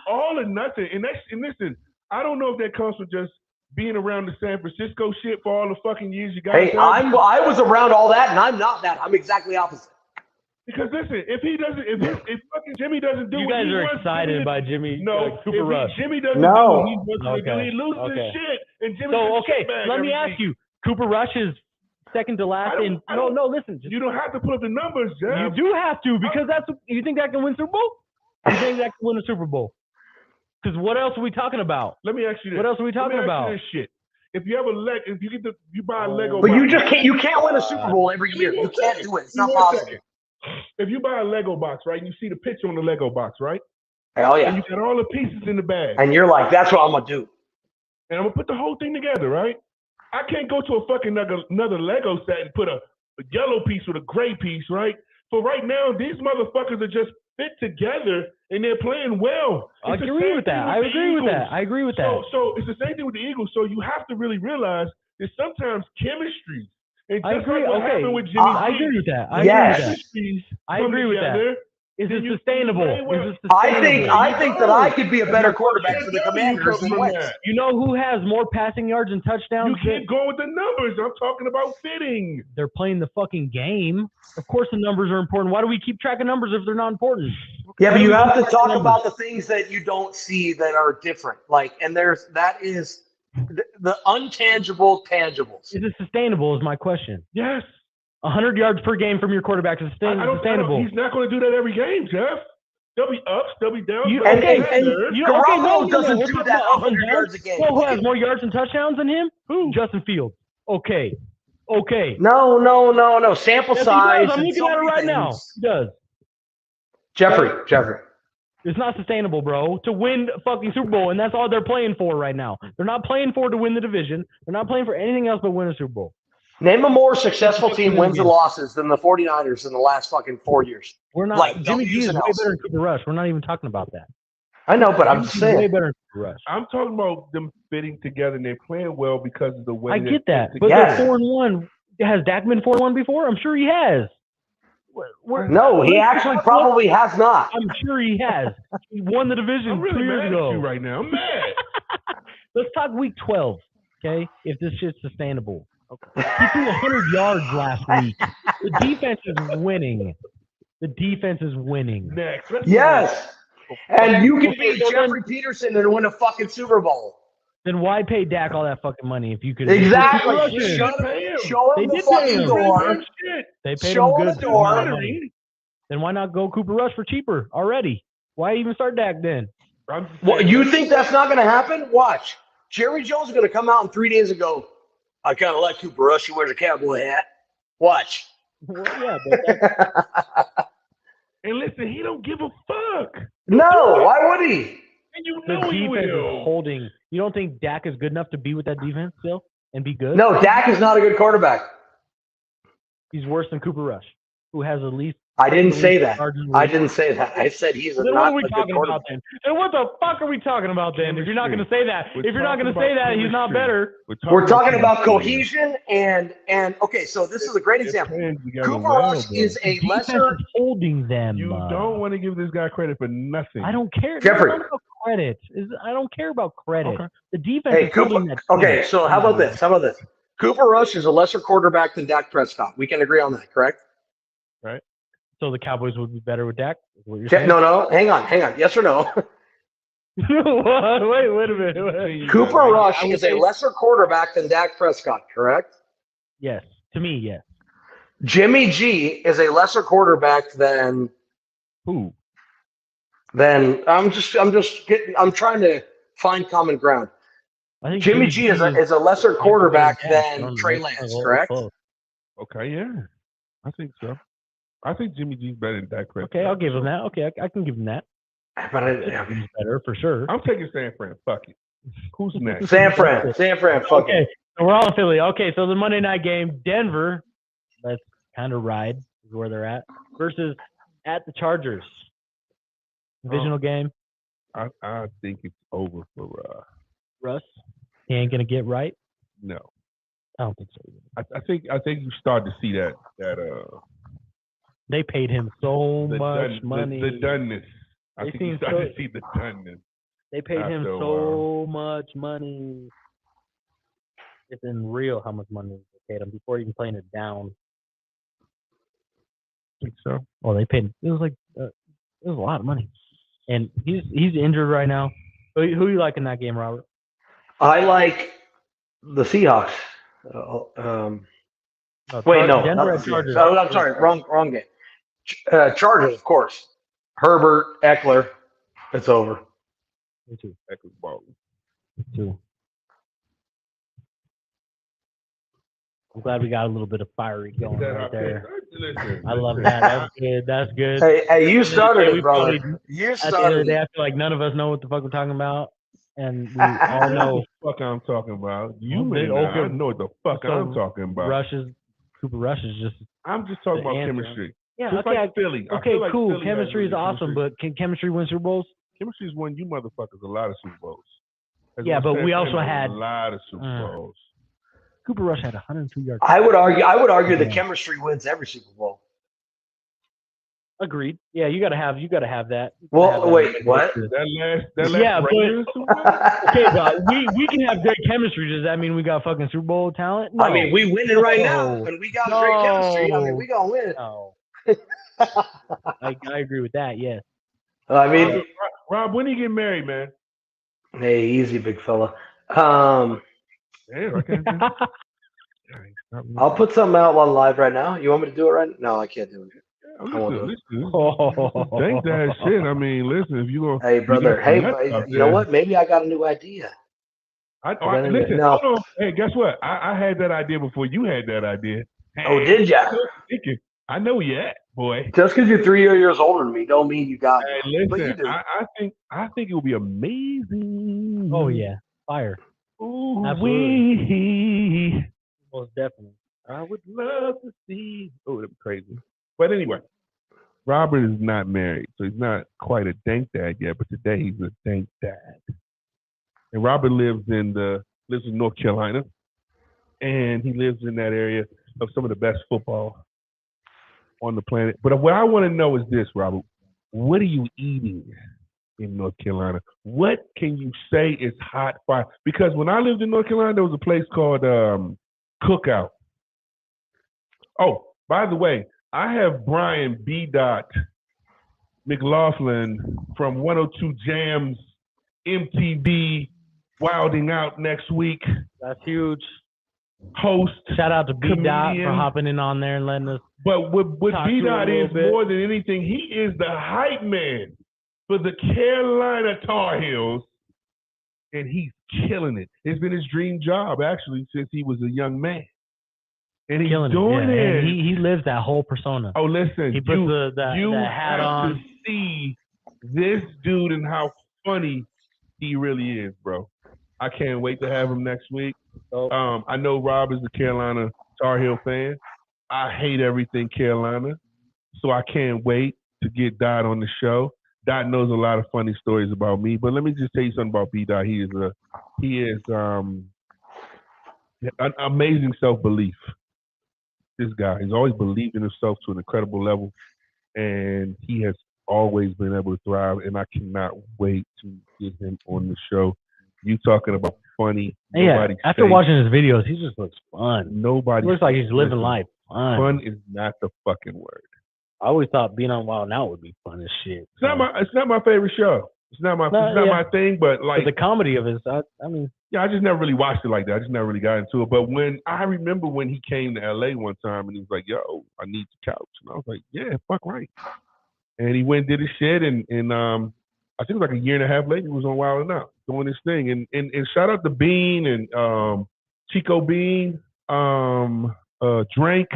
all or nothing. And listen, I don't know if that comes from just being around the San Francisco shit for all the fucking years you got. Hey, I was around all that, and I'm not that. I'm exactly opposite. Because listen, if fucking Jimmy doesn't do you what guys he are wants excited by Jimmy. No, Cooper Rush. Jimmy doesn't do what he wants to do. Okay. He loses his shit, and Jimmy. So okay, let me ask you. Cooper Rush is second to last in. No, listen. You don't have to put up the numbers, Jeff. You do have to because you think that can win Super Bowl? You think that can win a Super Bowl? Because what else are we talking about? Let me ask you this. What else are we talking about? This shit. If you have you buy a Lego. But you just can't. You can't win a Super Bowl every year. You can't do it. It's not possible. If you buy a Lego box, right, and you see the picture on the Lego box, right? Hell yeah. And you got all the pieces in the bag. And you're like, that's what I'm gonna do. And I'm gonna put the whole thing together, right? I can't go to a fucking another Lego set and put a yellow piece with a gray piece, right? So right now, these motherfuckers are just fit together and they're playing well. I agree with that. I agree with that. So it's the same thing with the Eagles. So you have to really realize that sometimes chemistry. And I agree. like what happened with Jimmy I agree with that. I agree with that. Is it sustainable? I think that I could be a better quarterback for the Commanders than Wentz. You know who has more passing yards and touchdowns? You keep going with the numbers. I'm talking about fitting. They're playing the fucking game. Of course the numbers are important. Why do we keep track of numbers if they're not important? Yeah, but you have to talk about the things that you don't see that are different. That is the untangible tangibles. Is it sustainable is my question. Yes. 100 yards per game from your quarterback is sustainable. He's not going to do that every game, Jeff. There'll be ups, there'll be downs. Garoppolo doesn't do that 100 yards a game. Who has more yards and touchdowns than him? Who? Justin Fields. Okay. No. Sample size. I'm looking at it right now. He does. Jeffrey. It's not sustainable, bro, to win a fucking Super Bowl, and that's all they're playing for right now. They're not playing for to win the division. They're not playing for anything else but win a Super Bowl. Name a more successful team wins and losses than the 49ers in the last fucking 4 years. We're not. Jimmy G is way better than Cooper Rush. We're not even talking about that. I know, but I'm just saying. Way better than Cooper Rush. I'm talking about them fitting together and they're playing well because of the way. I get that, but they're 4-1. Has Dak been 4-1 before? I'm sure he has. No, he actually probably has not. I'm sure he has. He won the division I'm really 2 years mad ago. at you right now. I'm mad. Let's talk week 12, okay? If this shit's sustainable. Okay. He threw 100 yards last week. The defense is winning. Next. Yes. And you can beat Jeffrey Peterson and win a fucking Super Bowl. Then why pay Dak all that fucking money if you could? Exactly. Show him the fucking door. They paid Show him him good the door. Then why not go Cooper Rush for cheaper already? Why even start Dak then? Well, you think that's not going to happen? Watch. Jerry Jones is going to come out in 3 days and go, I kind of like Cooper Rush. He wears a cowboy hat. Watch. Well, yeah, but and listen, he don't give a fuck. No, why would he? And you the know he defense will. is holding. You don't think Dak is good enough to be with that defense still and be good? No, Dak is not a good quarterback. He's worse than Cooper Rush, who has at least. I didn't say that. I said he's then not what are we a good talking quarterback. about then? And what the fuck are we talking about then? If you're not going to say that, he's not better. We're talking about cohesion and okay. So this is a great example. Cooper Rush is a lesser holding them. You don't want to give this guy credit for nothing. I don't care. Jeffrey. It's not about credit. I don't care about credit. Okay. The defense is holding that. Okay, so how about this? Cooper Rush is a lesser quarterback than Dak Prescott. We can agree on that, correct? Right. So the Cowboys would be better with Dak? Is what you're saying? No. Hang on. Yes or no? Wait a minute. Cooper Rush is a lesser quarterback than Dak Prescott, correct? Yes. To me, yes. Jimmy G is a lesser quarterback than who? I'm trying to find common ground. I think Jimmy G is a lesser quarterback than Trey Lance, correct? Okay, yeah. I think so. I think Jimmy G's better than Dak Prescott. Okay, I'll give him that. Okay, I can give him that. But He's better for sure. I'm taking San Fran. Fuck it. Who's next? San Fran. Fuck Okay, it. so we're all in Philly. Okay, so the Monday night game, Denver, let's kind of ride is where they're at, versus at the Chargers. Divisional game. I think it's over for Russ. He ain't gonna get right. No, I don't think so. I think you start to see that they paid him so much money. The doneness. I They think you start to see the doneness. They paid him so much money. It's unreal how much money they paid him before even playing it down. I think so. Well, they paid. It was a lot of money, and he's injured right now. Who you like in that game, Robert? I like the Seahawks. Wait, no, Denver not and the Chargers. Seahawks. Oh, I'm sorry, wrong game. Chargers, of course. Herbert, Eckler. It's over. Me too. Eckler's balling. Me too. I'm glad we got a little bit of fiery going right there. I love that. That's good. That's good. Hey, you started it, brother. You At the end of the started day, it. I feel like none of us know what the fuck we're talking about, and we all know what the fuck I'm talking about. You Well, may then, not. okay. I know what the fuck So I'm talking about. Cooper Rush is just. I'm just talking the about answer. chemistry. Yeah, Just okay. like Philly. I Okay, feel like cool. Philly has Chemistry is really awesome, chemistry. but can chemistry win Super Bowls? Chemistry's won you motherfuckers a lot of Super Bowls. Yeah, but we also had a lot of Super Bowls. Cooper Rush had 102 yards. I would argue the chemistry wins every Super Bowl. Agreed. Yeah, you gotta have that. Well, wait, what? That last Yeah, Raiders Super Bowl? Okay, but we can have great chemistry. Does that mean we got fucking Super Bowl talent? No. I mean, we winning right now, and we got great chemistry. I mean, we gonna win. No. I agree with that. Yes. I mean, Rob, when do you get married, man? Hey, easy, big fella. Damn, I can't do I'll put something out on live right now. You want me to do it right now? No, I can't do it. I won't do it. Thank that shit. I mean, listen, if you go. Hey, brother. Hey, you know what? Maybe I got a new idea. Listen, no. Hold on. Hey, guess what? I had that idea before you had that idea. Hey, oh, did ya? I know you at, boy. Just because you're 3 years older than me, don't mean you got it. Hey, listen, but you do. I think it will be amazing. Oh yeah, fire. Ooh, absolutely. Most definitely. I would love to see. Oh, that's crazy. But anyway, Robert is not married, so he's not quite a dank dad yet. But today he's a dank dad. And Robert lives in North Carolina, and he lives in that area of some of the best football on the planet. But what I want to know is this, Robert: what are you eating in North Carolina? What can you say is hot fire? Because when I lived in North Carolina, there was a place called Cookout. Oh, by the way, I have Brian B. McLaughlin from 102 Jams MTV Wilding Out next week. That's huge. Host. Shout out to B. Dot for hopping in on there and letting us. But what B. Dot is more than anything, he is the hype man for the Carolina Tar Heels, and he's killing it. It's been his dream job, actually, since he was a young man. And he's doing it. And he lives that whole persona. Oh, listen. He puts the hat on. To see this dude and how funny he really is, bro. I can't wait to have him next week. I know Rob is a Carolina Tar Heel fan. I hate everything Carolina, so I can't wait to get Dot on the show. Dot knows a lot of funny stories about me, but let me just tell you something about B. Dot. He is an amazing self-belief. This guy, he's always believed in himself to an incredible level, and he has always been able to thrive, and I cannot wait to get him on the show. You talking about funny. Yeah, after watching his videos, he just looks fun. He looks like he's living life. Fun is not the fucking word. I always thought being on Wild Now would be fun as shit. It's not my favorite show. It's not my thing, but like the comedy of it, I mean. Yeah, I just never really watched it like that. I just never really got into it. But I remember when he came to LA one time and he was like, yo, I need the couch. And I was like, yeah, fuck right. And he went and did his shit. And I think it was like a year and a half later, he was on Wild 'N Out doing this thing. And shout out to Bean and Chico Bean, Drink,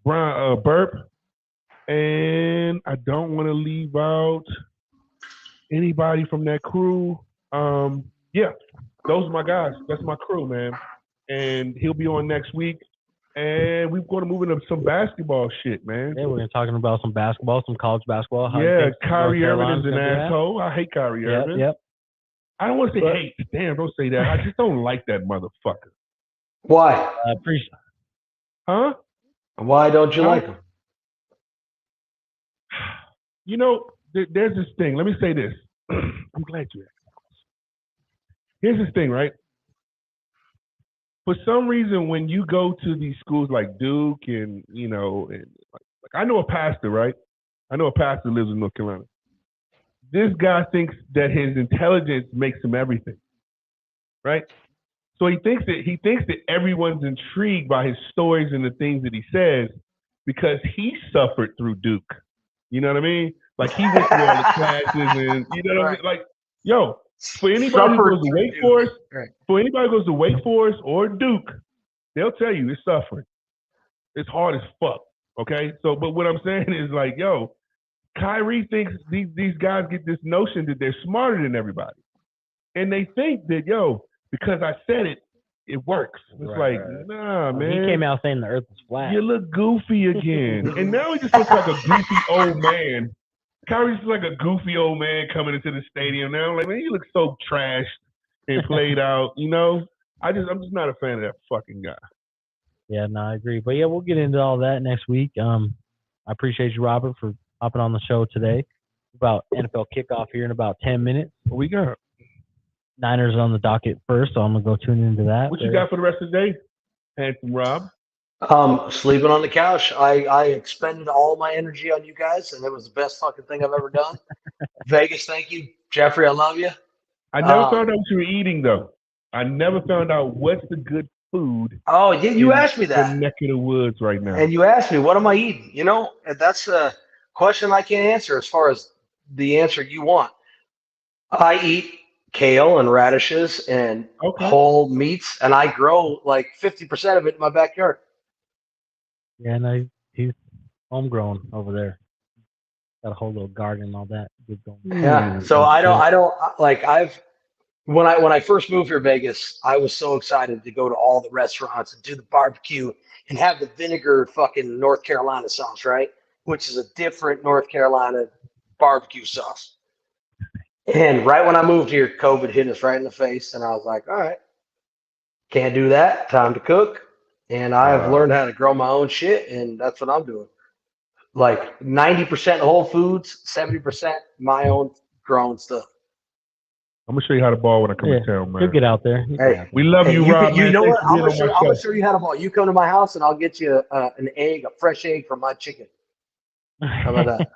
Brian Burp. And I don't want to leave out anybody from that crew. Yeah, those are my guys. That's my crew, man. And he'll be on next week. And we're going to move into some basketball shit, man. Yeah, we're going to talking about some basketball, some college basketball. How Yeah, Kyrie Irving is an asshole. I hate Kyrie Yep, Irving. yep. I don't want to say hate. Damn, don't say that. I just don't like that motherfucker. Why? Appreciate. Huh? Why don't you like him? You know, there's this thing. Let me say this. I'm glad you asked. Here's this thing, right? For some reason, when you go to these schools like Duke and, you know, and like I know a pastor, right? I know a pastor lives in North Carolina. This guy thinks that his intelligence makes him everything, right? So he thinks that everyone's intrigued by his stories and the things that he says because he suffered through Duke. You know what I mean? Like he went through all the classes and you know what I mean? Like, yo, for anybody who goes to Wake Forest, or Duke, they'll tell you it's suffering. It's hard as fuck. Okay? So, but what I'm saying is like, yo, Kyrie thinks these guys get this notion that they're smarter than everybody. And they think that, yo, because I said it, it works. It's nah, man. He came out saying the earth is flat. You look goofy again. And now he just looks like a goofy old man. Kyrie's like a goofy old man coming into the stadium now. Like, man, you look so trashed and played out, you know? I'm just not a fan of that fucking guy. Yeah, no, I agree. But yeah, we'll get into all that next week. I appreciate you, Robert, for hopping on the show today. About NFL kickoff here in about 10 minutes. What we got? Niners on the docket first, so I'm gonna go tune into that. What you got for the rest of the day, handsome Rob? Sleeping on the couch. I expended all my energy on you guys, and it was the best fucking thing I've ever done. Vegas, thank you. Jeffrey, I love you. I never found out what you were eating, though. I never found out what's the good food. Oh, yeah, you asked me that. The neck of the woods right now. And you asked me, what am I eating? You know, that's a question I can't answer as far as the answer you want. I eat kale and radishes and whole meats, and I grow like 50% of it in my backyard. Yeah, no, he's homegrown over there. Got a whole little garden and all that. Good going. Yeah. So I don't like when I first moved here, Vegas, I was so excited to go to all the restaurants and do the barbecue and have the vinegar fucking North Carolina sauce, right? Which is a different North Carolina barbecue sauce. And right when I moved here, COVID hit us right in the face, and I was like, all right, can't do that. Time to cook. And I have learned how to grow my own shit, and that's what I'm doing. Like 90% Whole Foods, 70% my own grown stuff. I'm going to show you how to ball when I come to town, man. You'll get out there. Hey, we love you, Rob. You know what? I'm going to show you how to ball. You come to my house, and I'll get you an egg, a fresh egg from my chicken. How about that?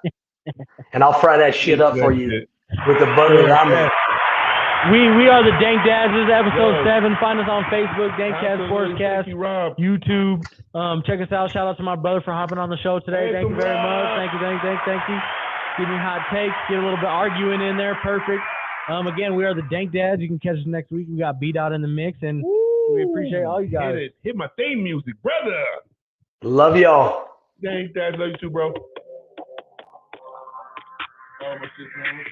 And I'll fry that shit up for you. With the butter that I'm in. We are the Dank Dads. This is episode 7. Find us on Facebook, Dankcast, Sportscast, YouTube. Check us out. Shout out to my brother for hopping on the show today. Thank you very much. Thank you. Give me hot takes. Get a little bit arguing in there. Perfect. Again, we are the Dank Dads. You can catch us next week. We got B-Dot in the mix, and we appreciate all you guys. Hit my theme music, brother. Love y'all. Dank Dads, love you too, bro. Oh, my shit, man.